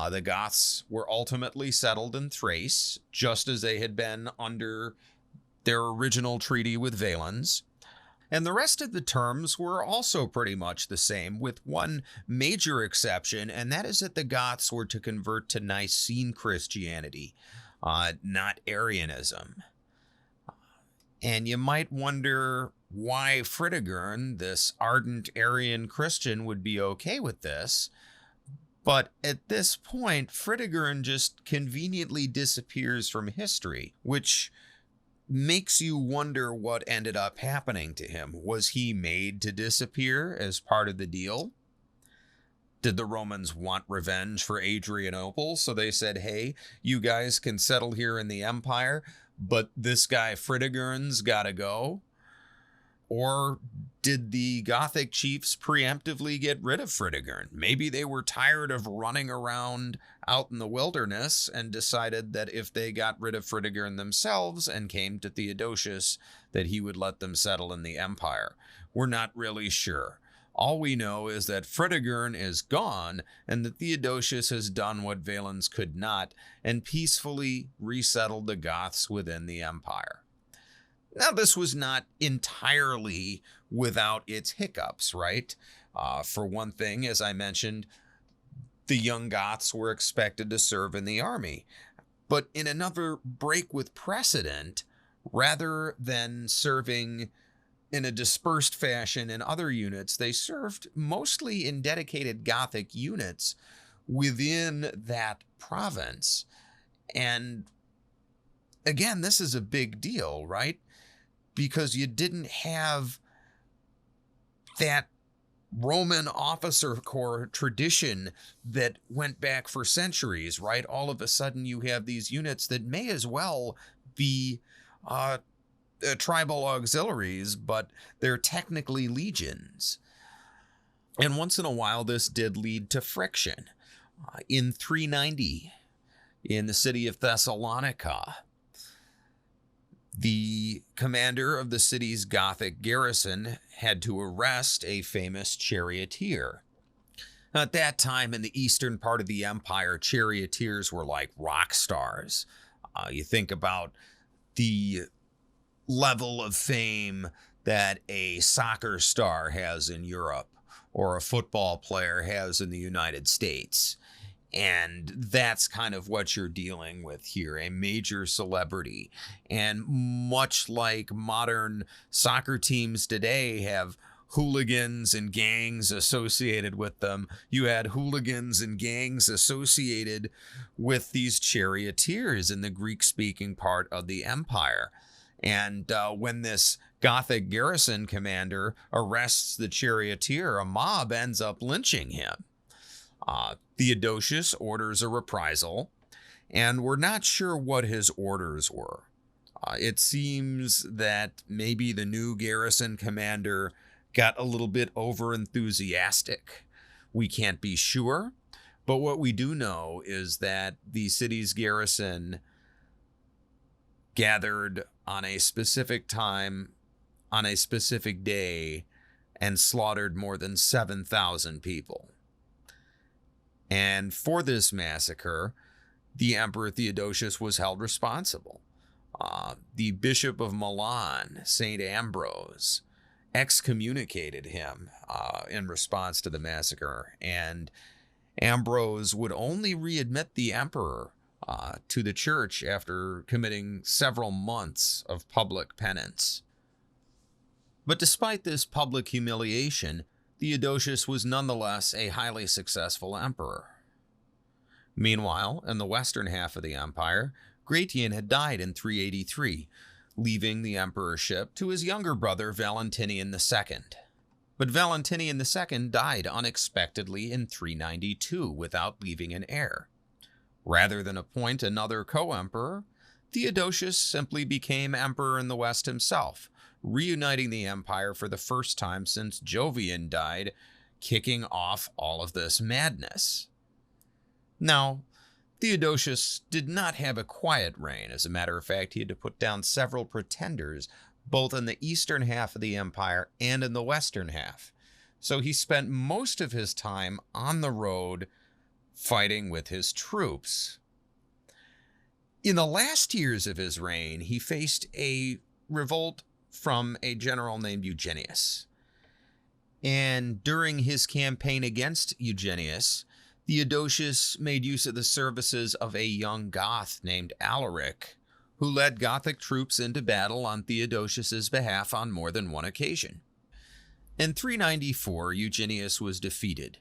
the Goths were ultimately settled in Thrace, just as they had been under their original treaty with Valens. And the rest of the terms were also pretty much the same, with one major exception, and that is that the Goths were to convert to Nicene Christianity, not Arianism. And you might wonder why Fritigern, this ardent Arian Christian, would be okay with this. But at this point, Fritigern just conveniently disappears from history, which makes you wonder what ended up happening to him. Was he made to disappear as part of the deal? Did the Romans want revenge for Adrianople? So they said, hey, you guys can settle here in the empire, but this guy Fritigern's gotta go? Or did the Gothic chiefs preemptively get rid of Fritigern? Maybe they were tired of running around out in the wilderness and decided that if they got rid of Fritigern themselves and came to Theodosius, that he would let them settle in the empire. We're not really sure. All we know is that Fritigern is gone and that Theodosius has done what Valens could not and peacefully resettled the Goths within the empire. Now, this was not entirely without its hiccups, right? For one thing, as I mentioned, the young Goths were expected to serve in the army. But in another break with precedent, rather than serving in a dispersed fashion in other units, they served mostly in dedicated Gothic units within that province. And again, this is a big deal, right? Because you didn't have that Roman officer corps tradition that went back for centuries, right? All of a sudden you have these units that may as well be tribal auxiliaries, but they're technically legions. And once in a while, this did lead to friction. In 390, in the city of Thessalonica, the commander of the city's Gothic garrison had to arrest a famous charioteer. At that time, in the eastern part of the empire, charioteers were like rock stars. You think about the level of fame that a soccer star has in Europe or a football player has in the United States. And that's kind of what you're dealing with here, a major celebrity. And much like modern soccer teams today have hooligans and gangs associated with them, you had hooligans and gangs associated with these charioteers in the Greek-speaking part of the empire. And when this Gothic garrison commander arrests the charioteer, a mob ends up lynching him. Theodosius orders a reprisal, and we're not sure what his orders were. It seems that maybe the new garrison commander got a little bit over-enthusiastic. We can't be sure, but what we do know is that the city's garrison gathered on a specific time, on a specific day, and slaughtered more than 7,000 people. And for this massacre, the Emperor Theodosius was held responsible. The Bishop of Milan, St. Ambrose, excommunicated him in response to the massacre, and Ambrose would only readmit the emperor to the church after committing several months of public penance. But despite this public humiliation, Theodosius was nonetheless a highly successful emperor. Meanwhile, in the western half of the empire, Gratian had died in 383, leaving the emperorship to his younger brother Valentinian II. But Valentinian II died unexpectedly in 392 without leaving an heir. Rather than appoint another co-emperor, Theodosius simply became emperor in the West himself, reuniting the empire for the first time since Jovian died, kicking off all of this madness. Now, Theodosius did not have a quiet reign. As a matter of fact, he had to put down several pretenders, both in the eastern half of the empire and in the western half. So he spent most of his time on the road fighting with his troops. In the last years of his reign, he faced a revolt from a general named Eugenius. And during his campaign against Eugenius, Theodosius made use of the services of a young Goth named Alaric, who led Gothic troops into battle on Theodosius's behalf on more than one occasion. In 394, Eugenius was defeated,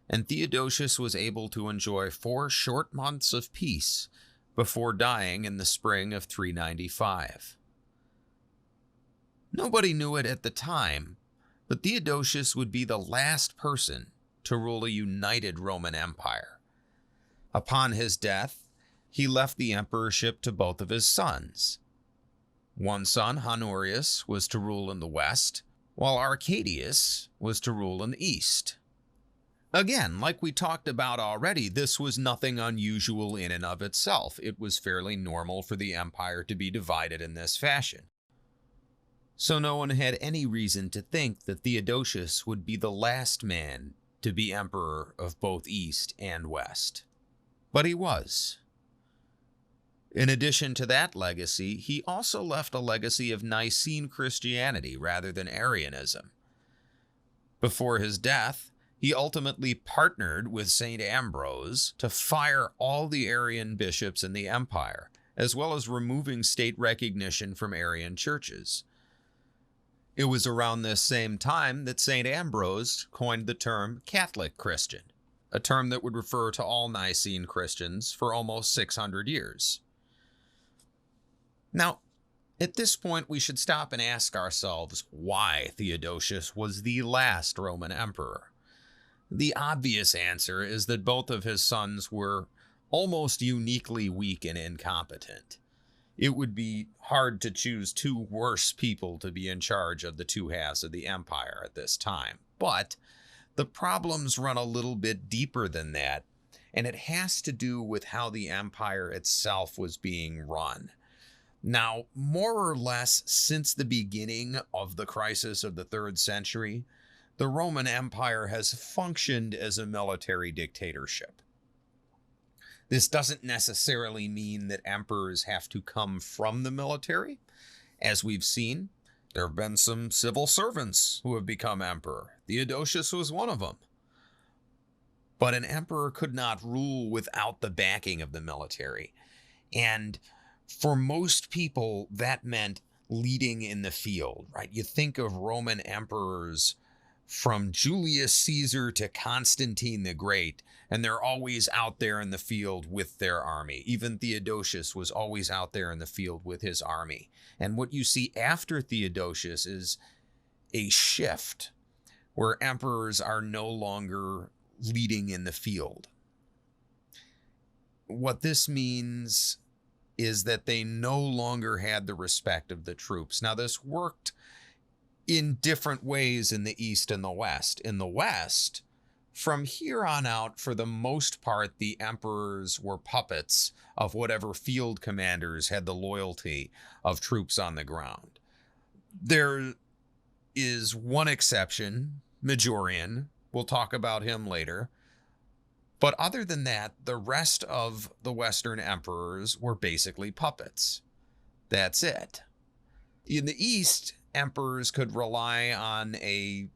and Theodosius was able to enjoy 4 short months of peace before dying in the spring of 395. Nobody knew it at the time, but Theodosius would be the last person to rule a united Roman Empire. Upon his death, he left the emperorship to both of his sons. One son, Honorius, was to rule in the west, while Arcadius was to rule in the east. Again, like we talked about already, this was nothing unusual in and of itself. It was fairly normal for the empire to be divided in this fashion. So no one had any reason to think that Theodosius would be the last man to be emperor of both East and West. But he was. In addition to that legacy, he also left a legacy of Nicene Christianity rather than Arianism. Before his death, he ultimately partnered with St. Ambrose to fire all the Arian bishops in the empire, as well as removing state recognition from Arian churches. It was around this same time that St. Ambrose coined the term Catholic Christian, a term that would refer to all Nicene Christians for almost 600 years. Now, at this point, we should stop and ask ourselves why Theodosius was the last Roman emperor. The obvious answer is that both of his sons were almost uniquely weak and incompetent. It would be hard to choose 2 worse people to be in charge of the 2 halves of the empire at this time. But the problems run a little bit deeper than that, and it has to do with how the empire itself was being run. Now, more or less since the beginning of the crisis of the 3rd century, the Roman Empire has functioned as a military dictatorship. This doesn't necessarily mean that emperors have to come from the military. As we've seen, there have been some civil servants who have become emperor. Theodosius was one of them. But an emperor could not rule without the backing of the military. And for most people, that meant leading in the field, right? You think of Roman emperors from Julius Caesar to Constantine the Great, and they're always out there in the field with their army. Even Theodosius was always out there in the field with his army. And what you see after Theodosius is a shift where emperors are no longer leading in the field. What this means is that they no longer had the respect of the troops. Now, this worked in different ways in the East and the West. In the West, from here on out, for the most part, the emperors were puppets of whatever field commanders had the loyalty of troops on the ground. There is one exception, Majorian. We'll talk about him later. But other than that, the rest of the Western emperors were basically puppets. That's it. In the East, emperors could rely on in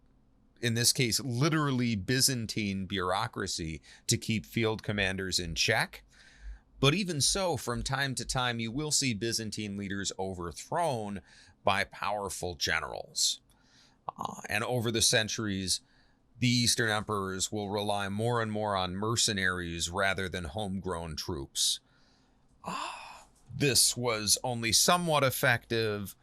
this case, literally Byzantine bureaucracy to keep field commanders in check. But even so, from time to time, you will see Byzantine leaders overthrown by powerful generals. And over the centuries, the Eastern emperors will rely more and more on mercenaries rather than homegrown troops. This was only somewhat effective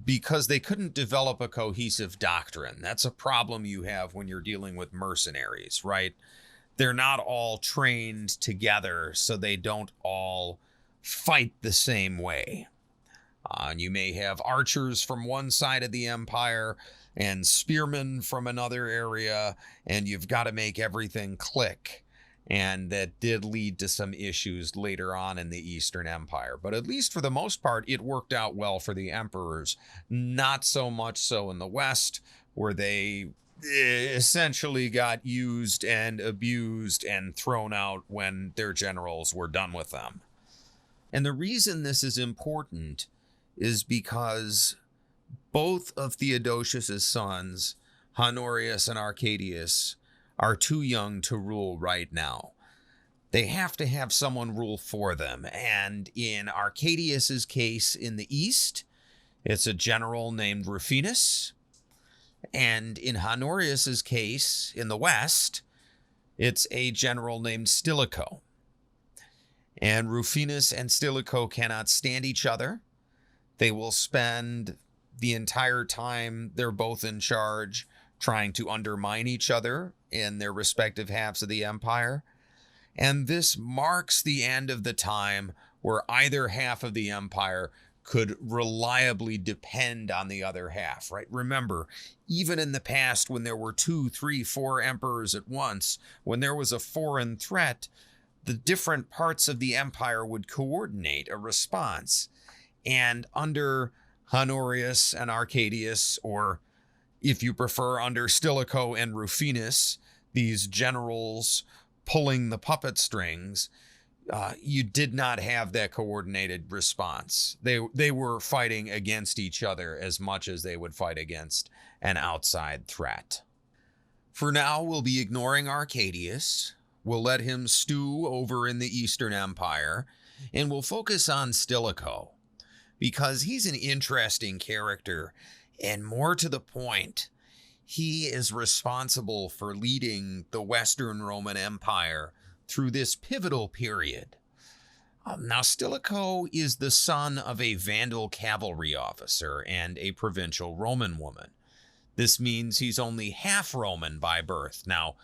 because they couldn't develop a cohesive doctrine. That's a problem you have when you're dealing with mercenaries, right? They're not all trained together, so they don't all fight the same way. And you may have archers from one side of the empire and spearmen from another area, and you've got to make everything click. And that did lead to some issues later on in the Eastern Empire. But at least for the most part, it worked out well for the emperors. Not so much so in the West, where they essentially got used and abused and thrown out when their generals were done with them. And the reason this is important is because both of Theodosius's sons, Honorius and Arcadius, are too young to rule right now. They have to have someone rule for them. And in Arcadius's case in the east, it's a general named Rufinus. And in Honorius's case in the west, it's a general named Stiliko. And Rufinus and Stiliko cannot stand each other. They will spend the entire time they're both in charge trying to undermine each other in their respective halves of the empire. And this marks the end of the time where either half of the empire could reliably depend on the other half, right? Remember, even in the past when there were 2, 3, 4 emperors at once, when there was a foreign threat, the different parts of the empire would coordinate a response. And under Honorius and Arcadius, or if you prefer, under Stiliko and Rufinus, these generals pulling the puppet strings, you did not have that coordinated response. They were fighting against each other as much as they would fight against an outside threat. For now, we'll be ignoring Arcadius. We'll let him stew over in the Eastern Empire, and we'll focus on Stiliko, because he's an interesting character, and more to the point, he is responsible for leading the Western Roman Empire through this pivotal period. Now, Stiliko is the son of a Vandal cavalry officer and a provincial Roman woman. This means he's only half Roman by birth. Now,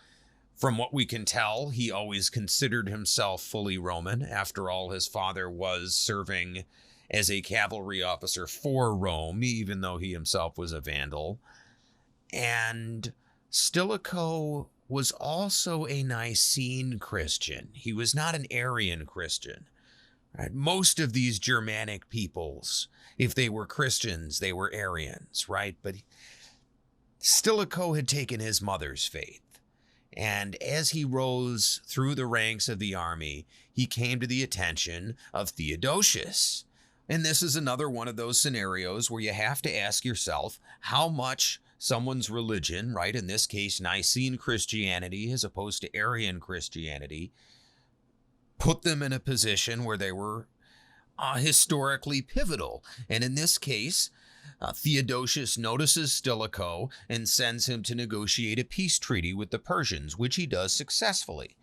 from what we can tell, he always considered himself fully Roman. After all, his father was serving as a cavalry officer for Rome, even though he himself was a Vandal. And Stiliko was also a Nicene Christian. He was not an Arian Christian. Right? Most of these Germanic peoples, if they were Christians, they were Arians, right? But Stiliko had taken his mother's faith. And as he rose through the ranks of the army, he came to the attention of Theodosius. And this is another one of those scenarios where you have to ask yourself how much someone's religion, right, in this case Nicene Christianity as opposed to Arian Christianity, put them in a position where they were historically pivotal. And in this case, Theodosius notices Stiliko and sends him to negotiate a peace treaty with the Persians, which he does successfully.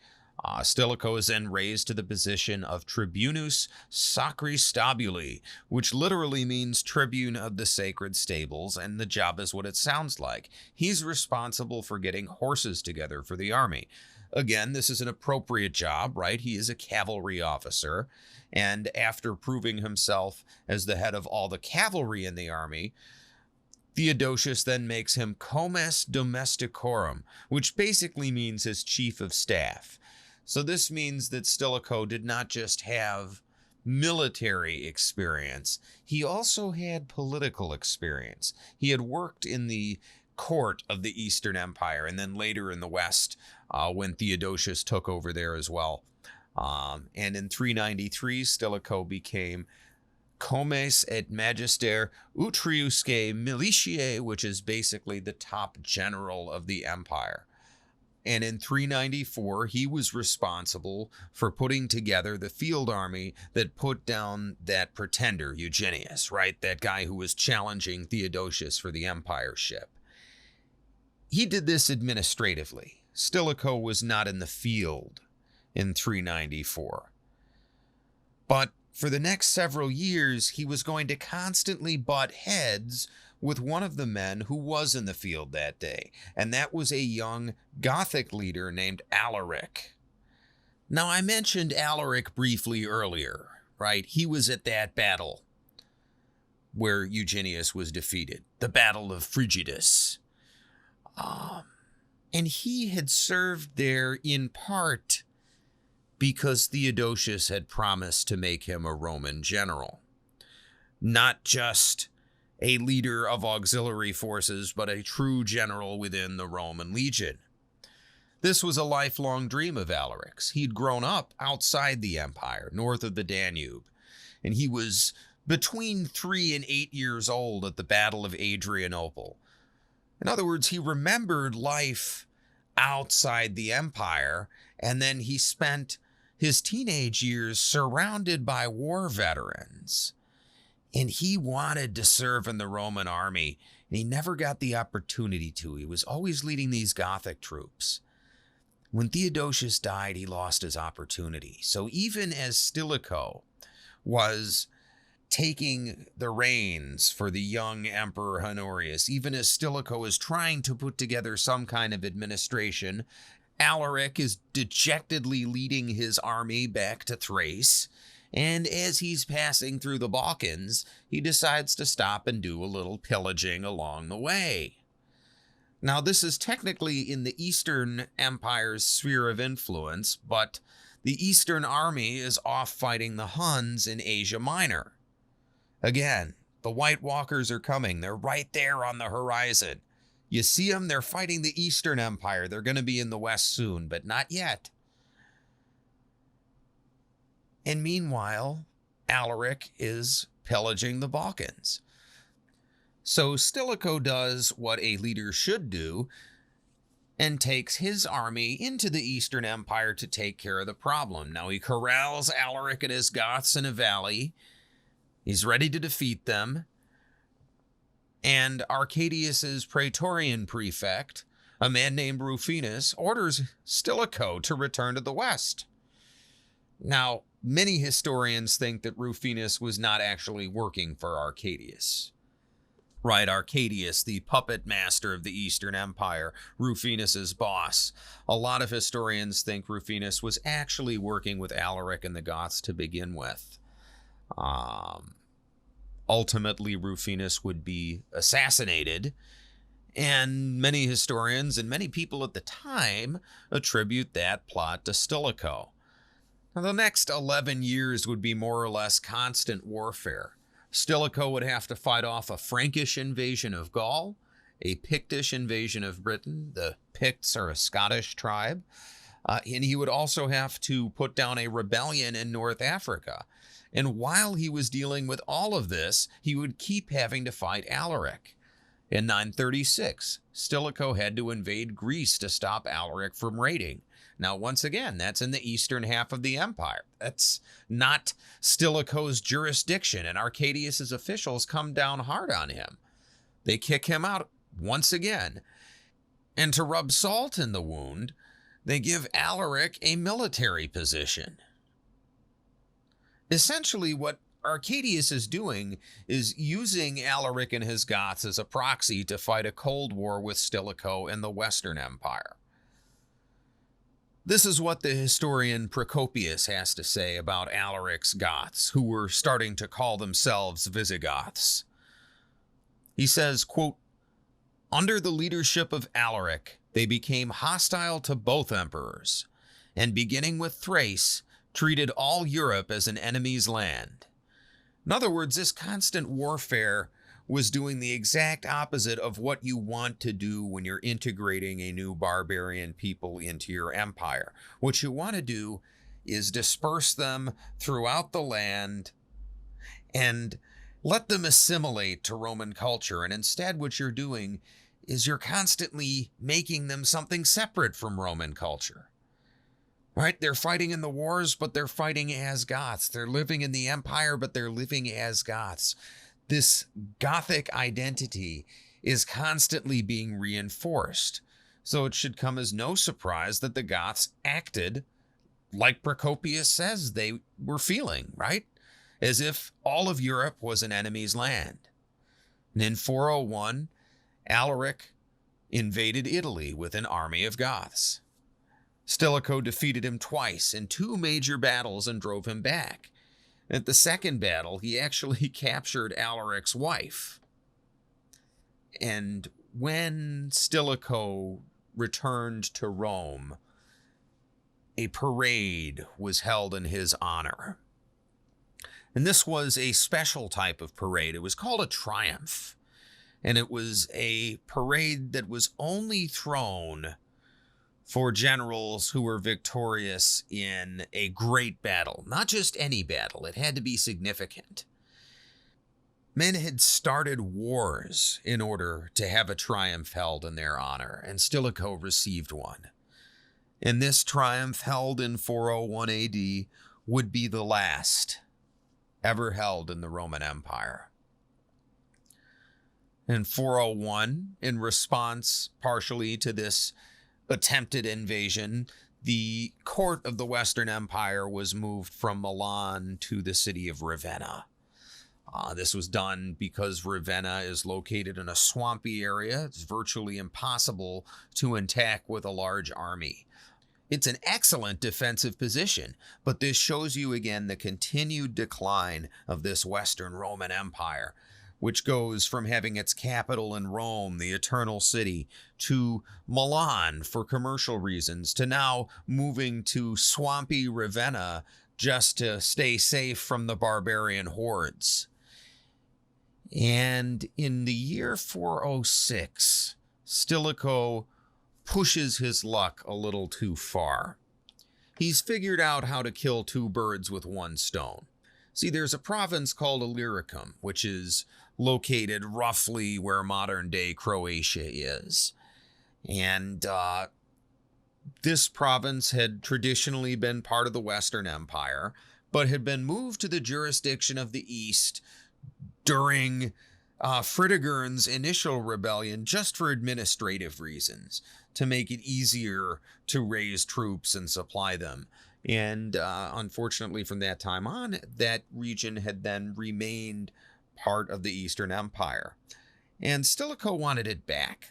Stiliko is then raised to the position of Tribunus Sacri Stabuli, which literally means tribune of the sacred stables, and the job is what it sounds like. He's responsible for getting horses together for the army. Again, this is an appropriate job, right? He is a cavalry officer, and after proving himself as the head of all the cavalry in the army, Theodosius then makes him comes domesticorum, which basically means his chief of staff. So this means that Stiliko did not just have military experience, he also had political experience. He had worked in the court of the Eastern Empire and then later in the West when Theodosius took over there as well. And in 393, Stiliko became comes et magister utriusque militiae, which is basically the top general of the empire. And in 394, he was responsible for putting together the field army that put down that pretender, Eugenius, right? That guy who was challenging Theodosius for the empireship. He did this administratively. Stilicho was not in the field in 394. But for the next several years, he was going to constantly butt heads with one of the men who was in the field that day, and that was a young Gothic leader named Alaric. Now, I mentioned Alaric briefly earlier, right? He was at that battle where Eugenius was defeated, the Battle of Frigidus. And he had served there in part because Theodosius had promised to make him a Roman general. Not just a leader of auxiliary forces, but a true general within the Roman legion. This was a lifelong dream of Alaric's. He'd grown up outside the empire, north of the Danube, and he was between 3 and 8 years old at the Battle of Adrianople. In other words, he remembered life outside the empire, and then he spent his teenage years surrounded by war veterans. And he wanted to serve in the Roman army, and he never got the opportunity to. He was always leading these Gothic troops. When Theodosius died, he lost his opportunity. So even as Stilicho was taking the reins for the young Emperor Honorius, even as Stilicho is trying to put together some kind of administration, Alaric is dejectedly leading his army back to Thrace. And as he's passing through the Balkans, he decides to stop and do a little pillaging along the way. Now, this is technically in the Eastern Empire's sphere of influence, but the Eastern army is off fighting the Huns in Asia Minor. Again, the White Walkers are coming. They're right there on the horizon. You see them? They're fighting the Eastern Empire. They're going to be in the West soon, but not yet. And meanwhile, Alaric is pillaging the Balkans. So Stilicho does what a leader should do and takes his army into the Eastern Empire to take care of the problem. Now he corrals Alaric and his Goths in a valley. He's ready to defeat them. And Arcadius's Praetorian prefect, a man named Rufinus, orders Stilicho to return to the West. Now, many historians think that Rufinus was not actually working for Arcadius. Right, Arcadius, the puppet master of the Eastern Empire, Rufinus's boss. A lot of historians think Rufinus was actually working with Alaric and the Goths to begin with. Ultimately, Rufinus would be assassinated, and many historians and many people at the time attribute that plot to Stilicho. Now, the next 11 years would be more or less constant warfare. Stilicho would have to fight off a Frankish invasion of Gaul, a Pictish invasion of Britain. The Picts are a Scottish tribe. And he would also have to put down a rebellion in North Africa. And while he was dealing with all of this, he would keep having to fight Alaric. In 936, Stilicho had to invade Greece to stop Alaric from raiding. Now, once again, that's in the eastern half of the empire. That's not Stilicho's jurisdiction, and Arcadius's officials come down hard on him. They kick him out once again. And to rub salt in the wound, they give Alaric a military position. Essentially, what Arcadius is doing is using Alaric and his Goths as a proxy to fight a cold war with Stilicho and the Western Empire. This is what the historian Procopius has to say about Alaric's Goths, who were starting to call themselves Visigoths. He says, quote, "Under the leadership of Alaric, they became hostile to both emperors, and beginning with Thrace, treated all Europe as an enemy's land." In other words, this constant warfare was doing the exact opposite of what you want to do when you're integrating a new barbarian people into your empire. What you want to do is disperse them throughout the land and let them assimilate to Roman culture. And instead, what you're doing is you're constantly making them something separate from Roman culture. Right? They're fighting in the wars, but they're fighting as Goths. They're living in the empire, but they're living as Goths. This Gothic identity is constantly being reinforced. So it should come as no surprise that the Goths acted like Procopius says they were feeling, right? As if all of Europe was an enemy's land. And in 401, Alaric invaded Italy with an army of Goths. Stilicho defeated him twice in 2 major battles and drove him back. At the second battle, he actually captured Alaric's wife. And when Stilicho returned to Rome, a parade was held in his honor. And this was a special type of parade. It was called a triumph. And it was a parade that was only thrown for generals who were victorious in a great battle. Not just any battle. It had to be significant. Men had started wars in order to have a triumph held in their honor, and Stilicho received one. And this triumph, held in 401 AD, would be the last ever held in the Roman Empire. In 401, in response partially to this attempted invasion, the court of the Western Empire was moved from Milan to the city of Ravenna. This was done because Ravenna is located in a swampy area. It's virtually impossible to attack with a large army. It's an excellent defensive position, but this shows you again the continued decline of this Western Roman Empire, which goes from having its capital in Rome, the Eternal City, to Milan for commercial reasons, to now moving to swampy Ravenna just to stay safe from the barbarian hordes. And in the year 406, Stilicho pushes his luck a little too far. He's figured out how to kill 2 birds with 1 stone. See, there's a province called Illyricum, which is located roughly where modern-day Croatia is. And this province had traditionally been part of the Western Empire, but had been moved to the jurisdiction of the East during Fritigern's initial rebellion just for administrative reasons, to make it easier to raise troops and supply them. And unfortunately, from that time on, that region had then remained part of the Eastern Empire. And Stilicho wanted it back.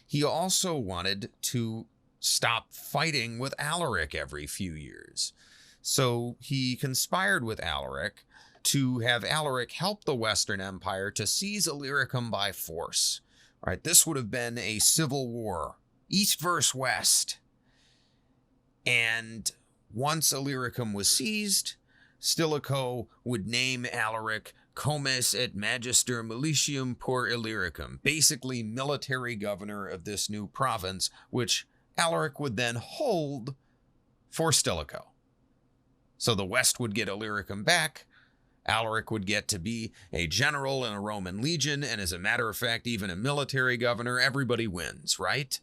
He also wanted to stop fighting with Alaric every few years. So he conspired with Alaric to have Alaric help the Western Empire to seize Illyricum by force. All right, this would have been a civil war, East versus West. And once Illyricum was seized, Stilicho would name Alaric Comes et Magister Militium por Illyricum, basically military governor of this new province, which Alaric would then hold for Stilicho. So the West would get Illyricum back, Alaric would get to be a general in a Roman legion, and as a matter of fact, even a military governor. Everybody wins, right?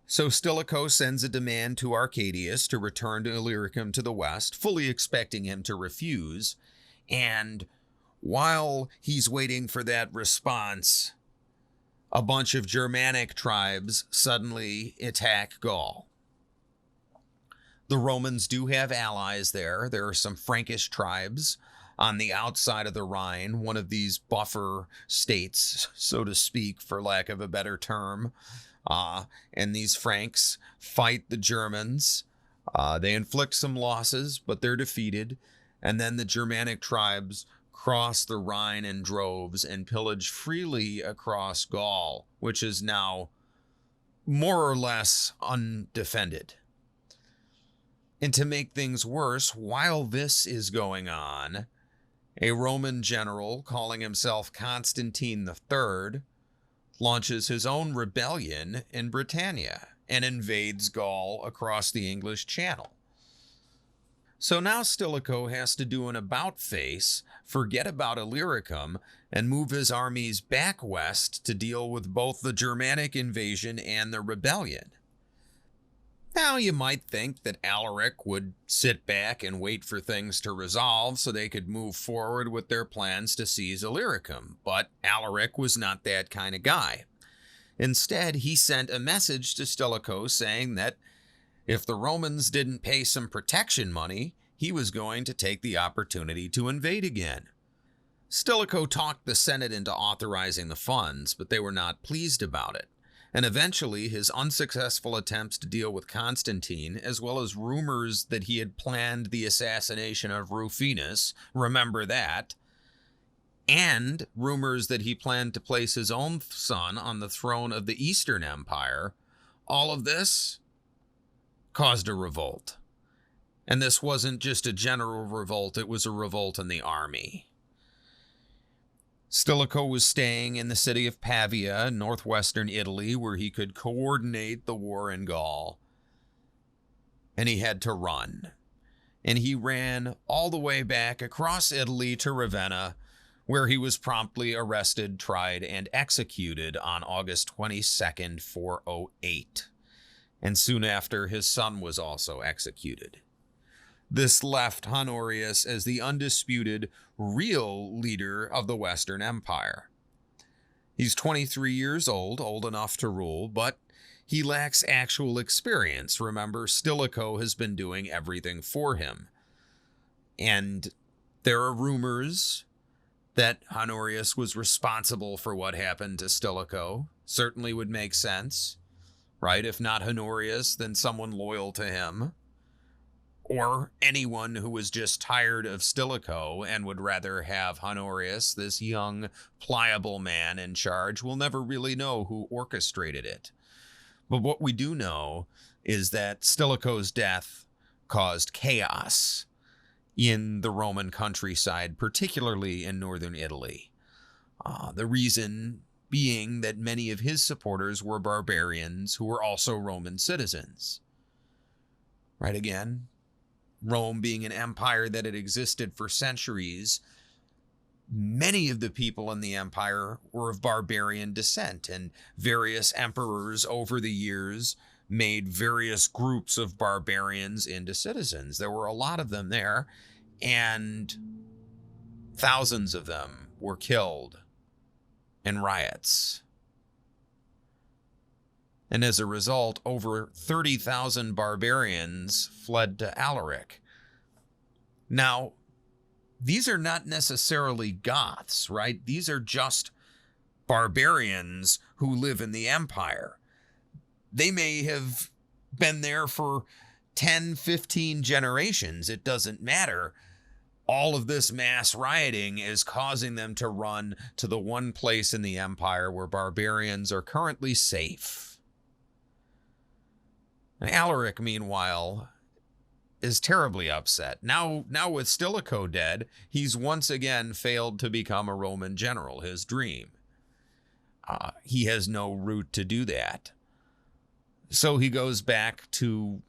So Stilicho sends a demand to Arcadius to return to Illyricum to the west, fully expecting him to refuse. And while he's waiting for that response, a bunch of Germanic tribes suddenly attack Gaul. The Romans do have allies there. There are some Frankish tribes on the outside of the Rhine, one of these buffer states, so to speak, for lack of a better term. And these Franks fight the Germans. They inflict some losses, but they're defeated. And then the Germanic tribes cross the Rhine in droves and pillage freely across Gaul, which is now more or less undefended. And to make things worse, while this is going on, a Roman general calling himself Constantine III launches his own rebellion in Britannia and invades Gaul across the English Channel. So now Stilicho has to do an about-face, forget about Illyricum, and move his armies back west to deal with both the Germanic invasion and the rebellion. Now, you might think that Alaric would sit back and wait for things to resolve so they could move forward with their plans to seize Illyricum, but Alaric was not that kind of guy. Instead, he sent a message to Stilicho saying that if the Romans didn't pay some protection money, he was going to take the opportunity to invade again. Stilicho talked the Senate into authorizing the funds, but they were not pleased about it. And eventually, his unsuccessful attempts to deal with Constantine, as well as rumors that he had planned the assassination of Rufinus, remember that, and rumors that he planned to place his own son on the throne of the Eastern Empire, all of this caused a revolt. And this wasn't just a general revolt, it was a revolt in the army. Stilicho was staying in the city of Pavia, northwestern Italy, where he could coordinate the war in Gaul. And he had to run. And he ran all the way back across Italy to Ravenna, where he was promptly arrested, tried, and executed on August 22nd, 408. And soon after, his son was also executed. This left Honorius as the undisputed, real leader of the Western Empire. He's 23 years old enough to rule, but he lacks actual experience. Remember, Stilicho has been doing everything for him. And there are rumors that Honorius was responsible for what happened to Stilicho. Certainly would make sense, right? If not Honorius, then someone loyal to him. Or anyone who was just tired of Stilicho and would rather have Honorius, this young, pliable man in charge. We'll never really know who orchestrated it. But what we do know is that Stilicho's death caused chaos in the Roman countryside, particularly in northern Italy. The reason being that many of his supporters were barbarians who were also Roman citizens. Right, again, Rome being an empire that had existed for centuries, many of the people in the empire were of barbarian descent, and various emperors over the years made various groups of barbarians into citizens. There were a lot of them there, and thousands of them were killed in riots. And as a result, over 30,000 barbarians fled to Alaric. Now, these are not necessarily Goths, right? These are just barbarians who live in the empire. They may have been there for 10, 15 generations. It doesn't matter. All of this mass rioting is causing them to run to the one place in the empire where barbarians are currently safe. Alaric, meanwhile, is terribly upset. Now with Stilicho dead, he's once again failed to become a Roman general, his dream. He has no route to do that. So he goes back to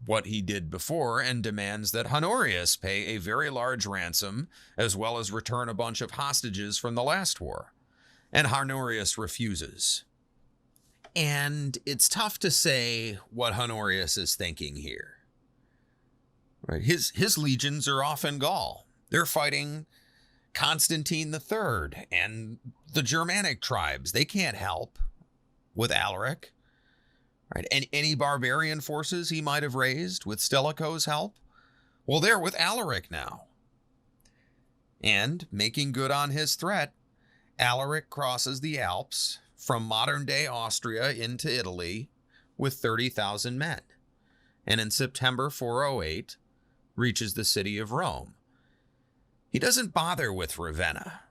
what he did before and demands that Honorius pay a very large ransom, as well as return a bunch of hostages from the last war. And Honorius refuses. And it's tough to say what Honorius is thinking here. Right? His legions are off in Gaul. They're fighting Constantine III and the Germanic tribes. They can't help with Alaric. Right? And any barbarian forces he might have raised with Stilicho's help, well, they're with Alaric now. And making good on his threat, Alaric crosses the Alps from modern-day Austria into Italy with 30,000 men, and in September 408 reaches the city of Rome. He doesn't bother with Ravenna.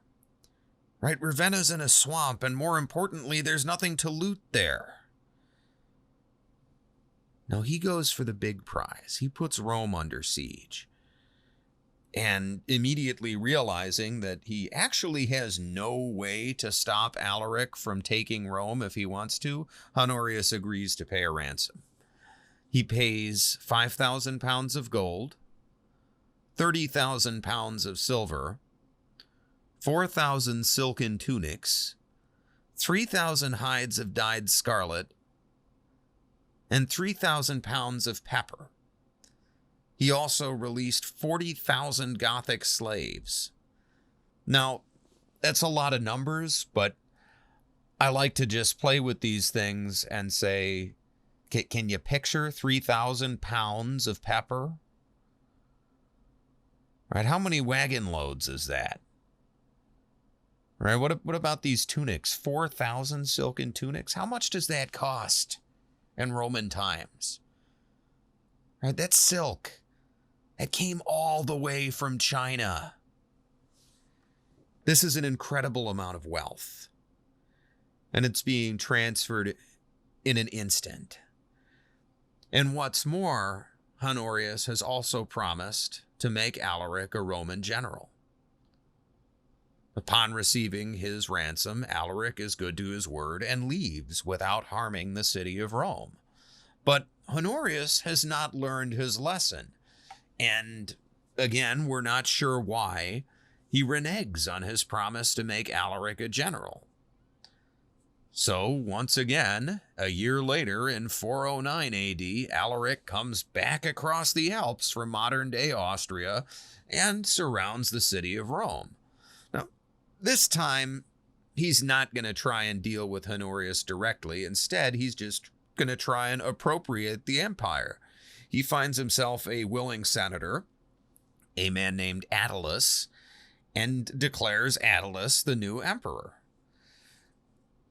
Right? Ravenna's in a swamp, and more importantly, there's nothing to loot there. No, he goes for the big prize. He puts Rome under siege. And immediately realizing that he actually has no way to stop Alaric from taking Rome if he wants to, Honorius agrees to pay a ransom. He pays 5,000 pounds of gold, 30,000 pounds of silver, 4,000 silken tunics, 3,000 hides of dyed scarlet, and 3,000 pounds of pepper. He also released 40,000 Gothic slaves. Now, that's a lot of numbers, but I like to just play with these things and say, can you picture 3,000 pounds of pepper? Right? How many wagon loads is that? Right? What about these tunics? 4,000 silken tunics? How much does that cost in Roman times? Right? That's silk. It came all the way from China. This is an incredible amount of wealth. And it's being transferred in an instant. And what's more, Honorius has also promised to make Alaric a Roman general. Upon receiving his ransom, Alaric is good to his word and leaves without harming the city of Rome. But Honorius has not learned his lesson. And again, we're not sure why he reneges on his promise to make Alaric a general. So, once again, a year later in 409 AD, Alaric comes back across the Alps from modern-day Austria and surrounds the city of Rome. Now, this time, he's not going to try and deal with Honorius directly. Instead, he's just going to try and appropriate the empire. He finds himself a willing senator, a man named Attalus, and declares Attalus the new emperor.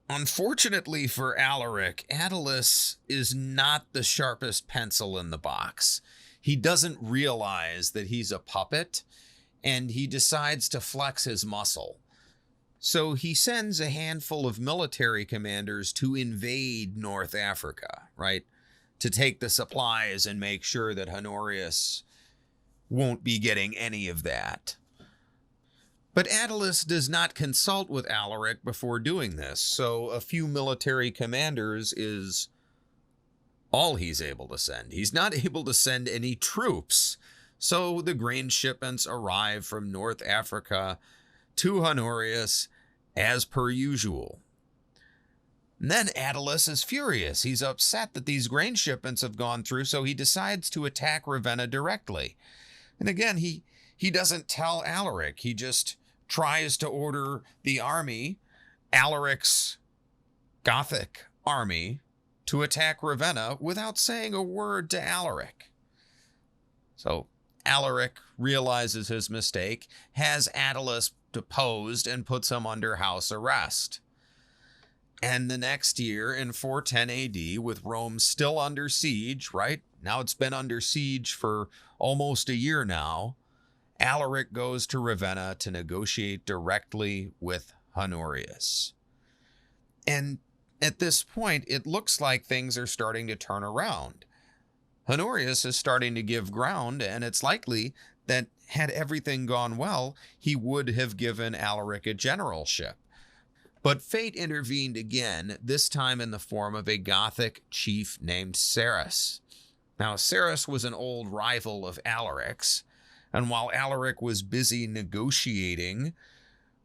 Unfortunately for Alaric, Attalus is not the sharpest pencil in the box. He doesn't realize that he's a puppet, and he decides to flex his muscle. So he sends a handful of military commanders to invade North Africa, right? To take the supplies and make sure that Honorius won't be getting any of that. But Attalus does not consult with Alaric before doing this, so a few military commanders is all he's able to send. He's not able to send any troops, so the grain shipments arrive from North Africa to Honorius as per usual. And then Attalus is furious. He's upset that these grain shipments have gone through, so he decides to attack Ravenna directly. And again, he doesn't tell Alaric. He just tries to order the army, Alaric's Gothic army, to attack Ravenna without saying a word to Alaric. So Alaric realizes his mistake, has Attalus deposed, and puts him under house arrest. And the next year, in 410 AD, with Rome still under siege, right? Now it's been under siege for almost a year now, Alaric goes to Ravenna to negotiate directly with Honorius. And at this point, it looks like things are starting to turn around. Honorius is starting to give ground, and it's likely that had everything gone well, he would have given Alaric a generalship. But fate intervened again, this time in the form of a Gothic chief named Sarus. Now, Sarus was an old rival of Alaric's, and while Alaric was busy negotiating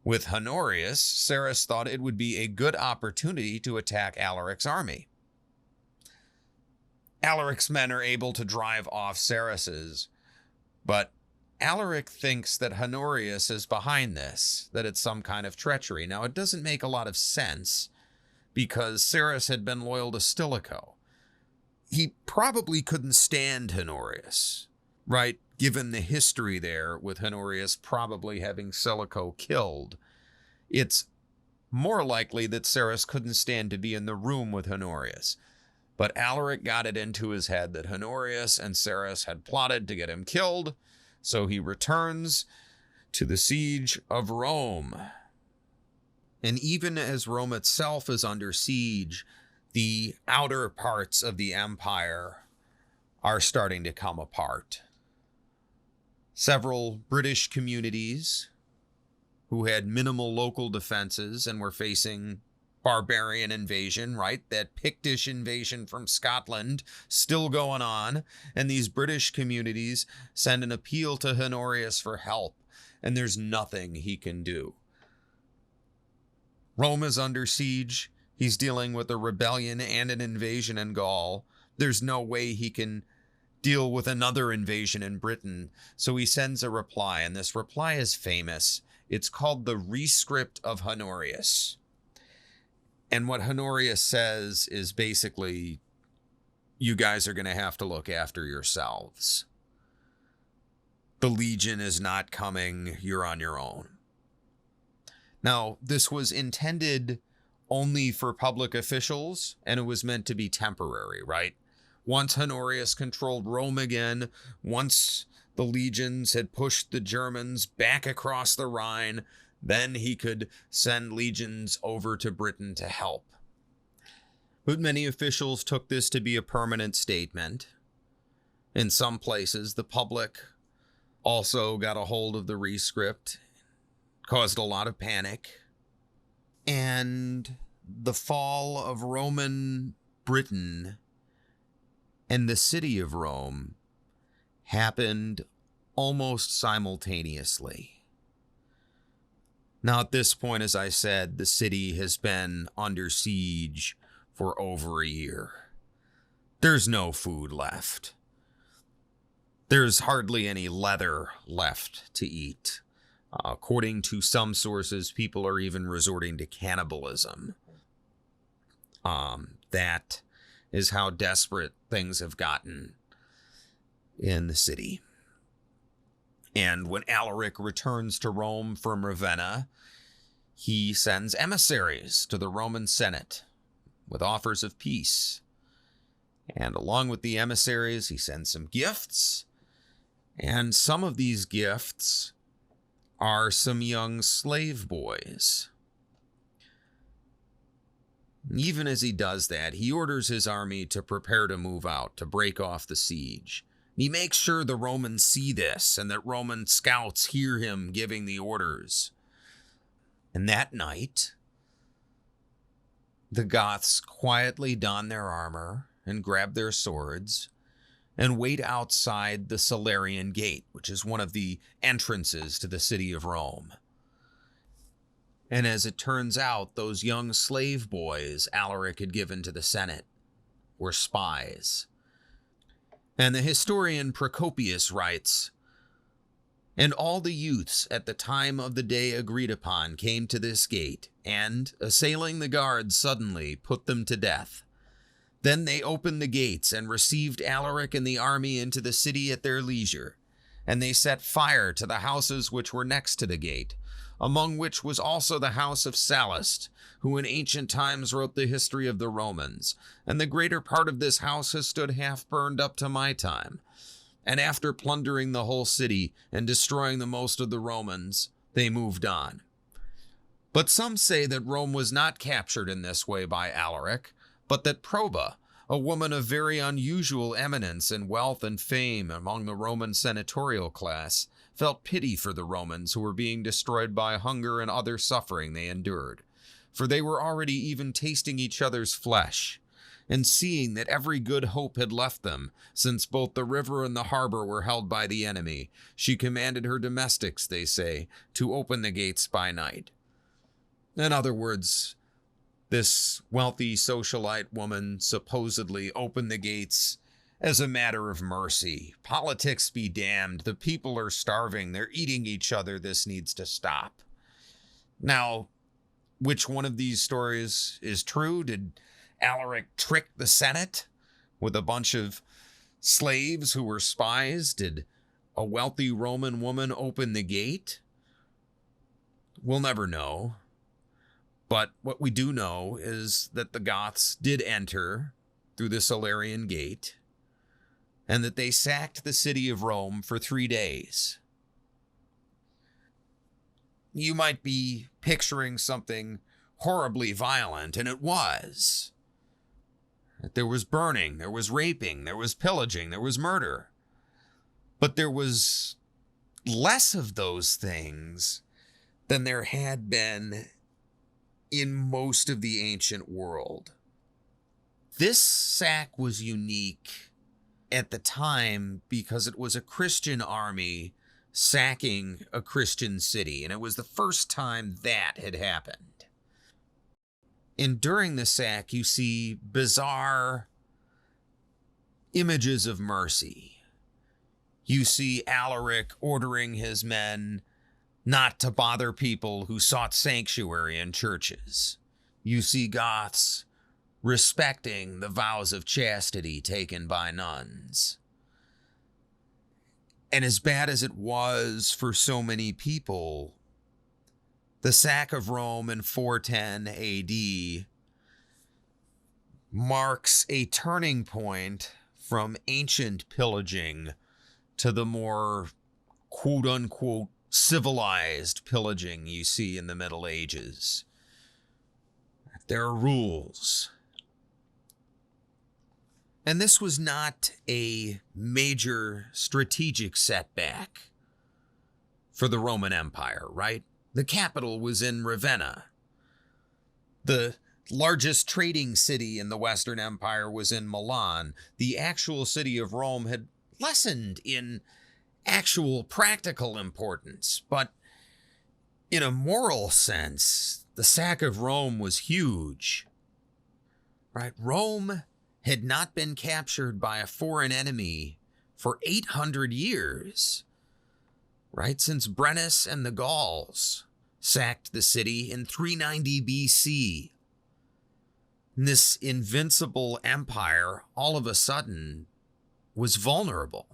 with Honorius, Sarus thought it would be a good opportunity to attack Alaric's army. Alaric's men are able to drive off Sarus's, but Alaric thinks that Honorius is behind this, that it's some kind of treachery. Now, it doesn't make a lot of sense because Sarus had been loyal to Stiliko. He probably couldn't stand Honorius, right? Given the history there with Honorius probably having Stiliko killed. It's more likely that Sarus couldn't stand to be in the room with Honorius. But Alaric got it into his head that Honorius and Sarus had plotted to get him killed, so he returns to the siege of Rome. And even as Rome itself is under siege, the outer parts of the empire are starting to come apart. Several British communities who had minimal local defenses and were facing barbarian invasion, right? That Pictish invasion from Scotland still going on. And these British communities send an appeal to Honorius for help. And there's nothing he can do. Rome is under siege. He's dealing with a rebellion and an invasion in Gaul. There's no way he can deal with another invasion in Britain. So he sends a reply, and this reply is famous. It's called the Rescript of Honorius. And what Honorius says is basically, you guys are going to have to look after yourselves. The legion is not coming. You're on your own. Now, this was intended only for public officials, and it was meant to be temporary, right? Once Honorius controlled Rome again, once the legions had pushed the Germans back across the Rhine, then he could send legions over to Britain to help. But many officials took this to be a permanent statement. In some places, the public also got a hold of the Rescript, caused a lot of panic, and the fall of Roman Britain and the city of Rome happened almost simultaneously. Now, at this point, as I said, the city has been under siege for over a year. There's no food left. There's hardly any leather left to eat. According to some sources, people are even resorting to cannibalism. That is how desperate things have gotten in the city. And when Alaric returns to Rome from Ravenna, he sends emissaries to the Roman Senate with offers of peace. And along with the emissaries, he sends some gifts. And some of these gifts are some young slave boys. Even as he does that, he orders his army to prepare to move out, to break off the siege. He makes sure the Romans see this and that Roman scouts hear him giving the orders. And that night, the Goths quietly don their armor and grab their swords and wait outside the Salarian Gate, which is one of the entrances to the city of Rome. And as it turns out, those young slave boys Alaric had given to the Senate were spies. And the historian Procopius writes, "And all the youths at the time of the day agreed upon came to this gate, and, assailing the guards suddenly, put them to death. Then they opened the gates and received Alaric and the army into the city at their leisure. And they set fire to the houses which were next to the gate, among which was also the house of Sallust, who in ancient times wrote the history of the Romans. And the greater part of this house has stood half burned up to my time. And after plundering the whole city and destroying the most of the Romans, they moved on. But some say that Rome was not captured in this way by Alaric, but that Proba, a woman of very unusual eminence and wealth and fame among the Roman senatorial class, felt pity for the Romans who were being destroyed by hunger and other suffering they endured, for they were already even tasting each other's flesh, and seeing that every good hope had left them, since both the river and the harbor were held by the enemy, she commanded her domestics, they say, to open the gates by night." In other words, this wealthy socialite woman supposedly opened the gates as a matter of mercy. Politics be damned. The people are starving. They're eating each other. This needs to stop. Now, which one of these stories is true? Did Alaric trick the Senate with a bunch of slaves who were spies? Did a wealthy Roman woman open the gate? We'll never know. But what we do know is that the Goths did enter through the Salarian Gate, and that they sacked the city of Rome for 3 days. You might be picturing something horribly violent, and it was. There was burning, there was raping, there was pillaging, there was murder. But there was less of those things than there had been in most of the ancient world. This sack was unique at the time because it was a Christian army sacking a Christian city, and it was the first time that had happened. And during the sack, you see bizarre images of mercy. You see Alaric ordering his men not to bother people who sought sanctuary in churches. You see Goths respecting the vows of chastity taken by nuns. And as bad as it was for so many people, the sack of Rome in 410 AD marks a turning point from ancient pillaging to the more quote-unquote civilized pillaging you see in the Middle Ages. There are rules. And this was not a major strategic setback for the Roman Empire, right? The capital was in Ravenna. The largest trading city in the Western Empire was in Milan. The actual city of Rome had lessened in actual practical importance, but in a moral sense, the sack of Rome was huge, right? Rome had not been captured by a foreign enemy for 800 years, right? Since Brennus and the Gauls sacked the city in 390 BC. And this invincible empire, all of a sudden, was vulnerable.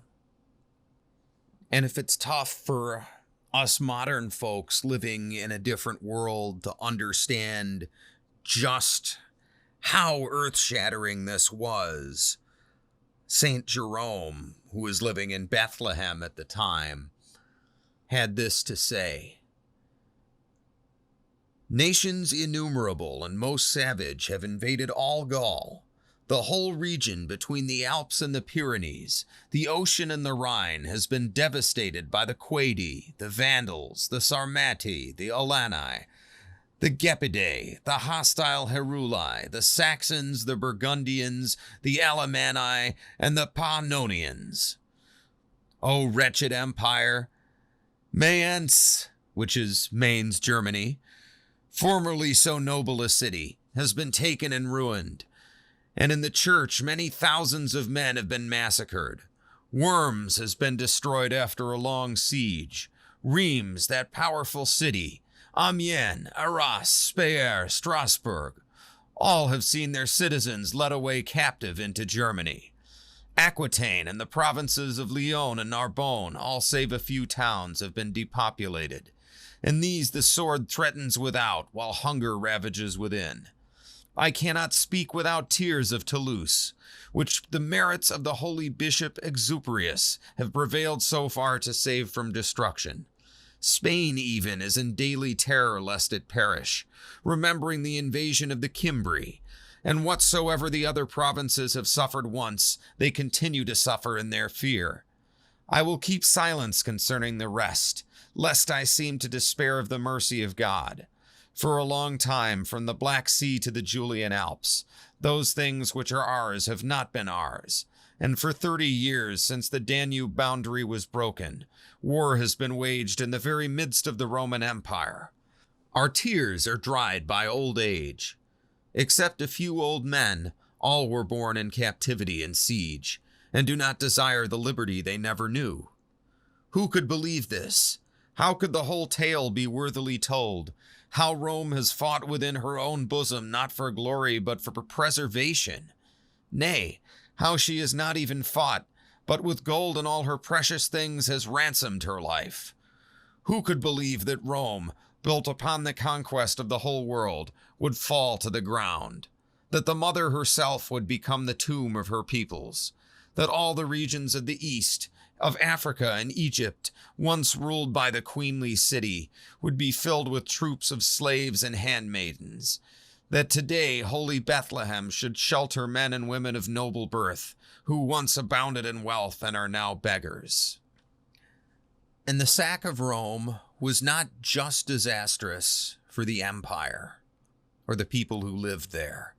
And if it's tough for us modern folks living in a different world to understand just how earth-shattering this was, Saint Jerome, who was living in Bethlehem at the time, had this to say: "Nations innumerable and most savage have invaded all Gaul. The whole region between the Alps and the Pyrenees, the ocean and the Rhine, has been devastated by the Quadi, the Vandals, the Sarmati, the Alani, the Gepidae, the hostile Heruli, the Saxons, the Burgundians, the Alemanni, and the Pannonians. O wretched empire, Mayence, which is Mainz, Germany, formerly so noble a city, has been taken and ruined, and in the church many thousands of men have been massacred. Worms has been destroyed after a long siege. Reims, that powerful city, Amiens, Arras, Speyer, Strasbourg, all have seen their citizens led away captive into Germany. Aquitaine and the provinces of Lyon and Narbonne, all save a few towns, have been depopulated. And these the sword threatens without, while hunger ravages within. I cannot speak without tears of Toulouse, which the merits of the holy bishop Exuperius have prevailed so far to save from destruction. Spain even is in daily terror lest it perish, remembering the invasion of the Cimbri, and whatsoever the other provinces have suffered once, they continue to suffer in their fear. I will keep silence concerning the rest, lest I seem to despair of the mercy of God. For a long time, from the Black Sea to the Julian Alps, those things which are ours have not been ours. And for 30 years, since the Danube boundary was broken, war has been waged in the very midst of the Roman Empire. Our tears are dried by old age. Except a few old men, all were born in captivity and siege, and do not desire the liberty they never knew. Who could believe this? How could the whole tale be worthily told? How Rome has fought within her own bosom, not for glory, but for preservation. Nay, how she has not even fought, but with gold and all her precious things has ransomed her life. Who could believe that Rome, built upon the conquest of the whole world, would fall to the ground? That the mother herself would become the tomb of her peoples? That all the regions of the East, of Africa and Egypt, once ruled by the queenly city, would be filled with troops of slaves and handmaidens? That today holy Bethlehem should shelter men and women of noble birth, who once abounded in wealth and are now beggars? And the sack of Rome was not just disastrous for the empire. or the people who lived there.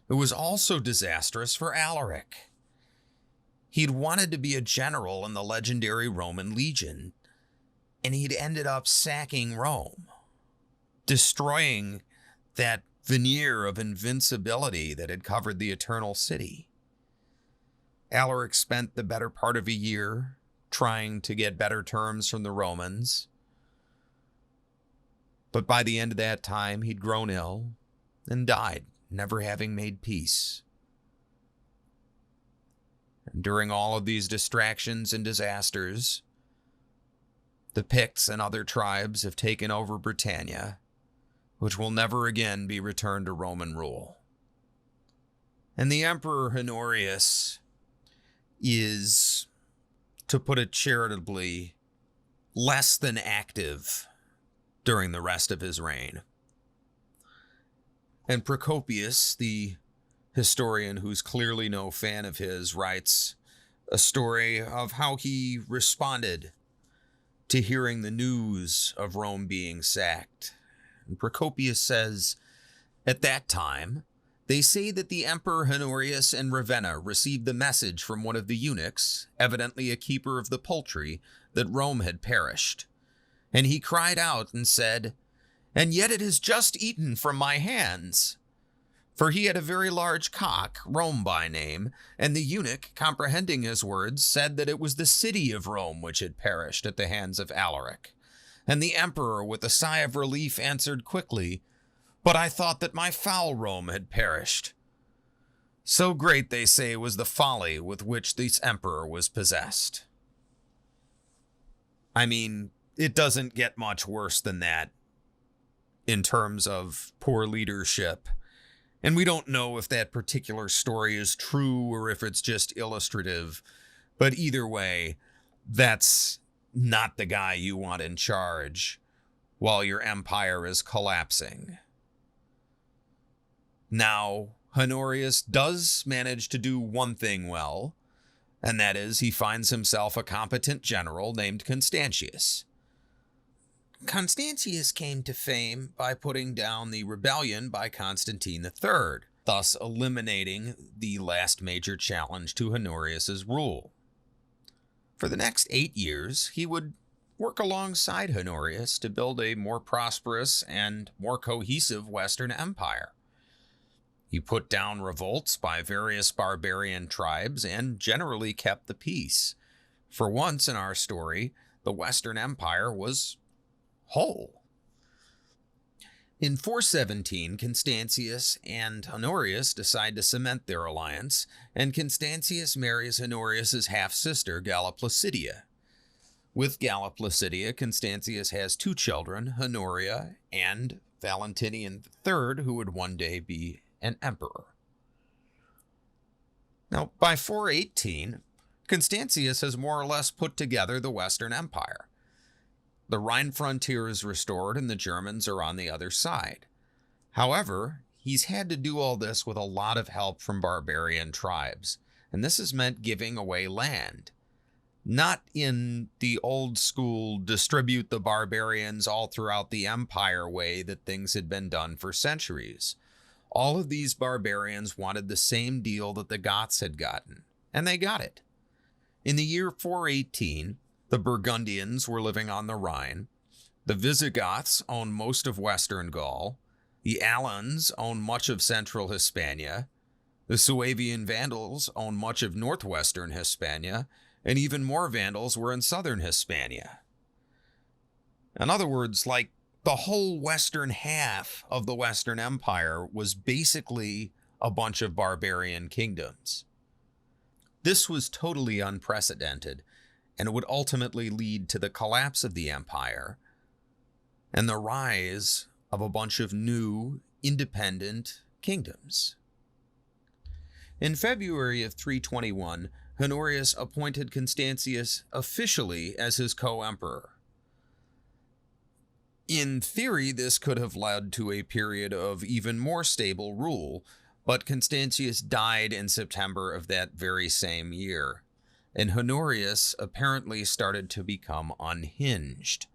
It was also disastrous for Alaric. He'd wanted to be a general in the legendary Roman legion, and he'd ended up sacking Rome, destroying that veneer of invincibility that had covered the Eternal City. Alaric spent the better part of a year trying to get better terms from the Romans, but by the end of that time, he'd grown ill and died, never having made peace. And during all of these distractions and disasters, the Picts and other tribes have taken over Britannia, which will never again be returned to Roman rule. And the Emperor Honorius is, to put it charitably, less than active during the rest of his reign. And Procopius, the historian who's clearly no fan of his, writes a story of how he responded to hearing the news of Rome being sacked. And Procopius says, at that time, they say that the Emperor Honorius in Ravenna received the message from one of the eunuchs, evidently a keeper of the poultry, that Rome had perished. And he cried out and said, "And yet it has just eaten from my hands." For he had a very large cock, Rome by name, and the eunuch, comprehending his words, said that it was the city of Rome which had perished at the hands of Alaric. And the emperor, with a sigh of relief, answered quickly, "But I thought that my foul Rome had perished." So great, they say, was the folly with which this emperor was possessed. I mean, it doesn't get much worse than that in terms of poor leadership. And we don't know if that particular story is true or if it's just illustrative. But either way, that's not the guy you want in charge while your empire is collapsing. Now, Honorius does manage to do one thing well, and that is he finds himself a competent general named Constantius. Constantius came to fame by putting down the rebellion by Constantine III, thus eliminating the last major challenge to Honorius's rule. For the next 8 years, he would work alongside Honorius to build a more prosperous and more cohesive Western Empire. He put down revolts by various barbarian tribes and generally kept the peace. For once in our story, the Western Empire was whole. In 417, Constantius and Honorius decide to cement their alliance, and Constantius marries Honorius's half-sister, Galla Placidia. With Galla Placidia, Constantius has 2 children, Honoria and Valentinian III, who would one day be an emperor. Now, by 418, Constantius has more or less put together the Western Empire. The Rhine frontier is restored and the Germans are on the other side. However, he's had to do all this with a lot of help from barbarian tribes, and this has meant giving away land. Not in the old school distribute the barbarians all throughout the empire way that things had been done for centuries. All of these barbarians wanted the same deal that the Goths had gotten, and they got it. In the year 418, the Burgundians were living on the Rhine. The Visigoths owned most of western Gaul. The Alans owned much of central Hispania. The Suevian Vandals owned much of northwestern Hispania, and even more Vandals were in southern Hispania. In other words, like the whole western half of the Western Empire was basically a bunch of barbarian kingdoms. This was totally unprecedented, and it would ultimately lead to the collapse of the empire and the rise of a bunch of new, independent kingdoms. In February of 321, Honorius appointed Constantius officially as his co-emperor. In theory, this could have led to a period of even more stable rule, but Constantius died in September of that very same year, and Honorius apparently started to become unhinged.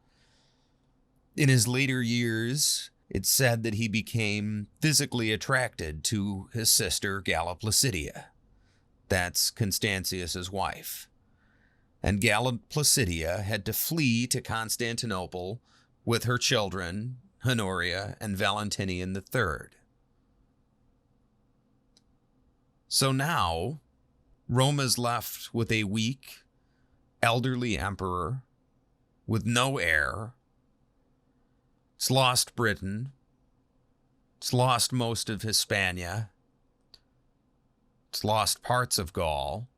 In his later years, It's said that he became physically attracted to his sister Galla Placidia. That's Constantius's wife. And Galla Placidia had to flee to Constantinople with her children, Honoria and Valentinian III. So now, Rome is left with a weak, elderly emperor with no heir. It's lost Britain. It's lost most of Hispania. It's lost parts of Gaul.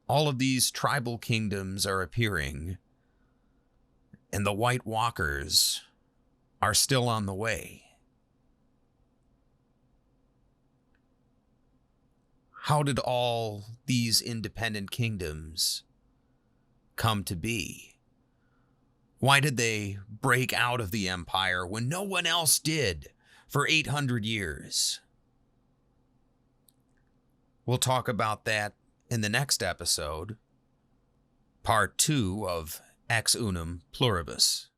All of these tribal kingdoms are appearing, and the White Walkers are still on the way. How did all these independent kingdoms come to be? Why did they break out of the empire when no one else did for 800 years? We'll talk about that in the next episode, part 2 of Ex Unum Pluribus.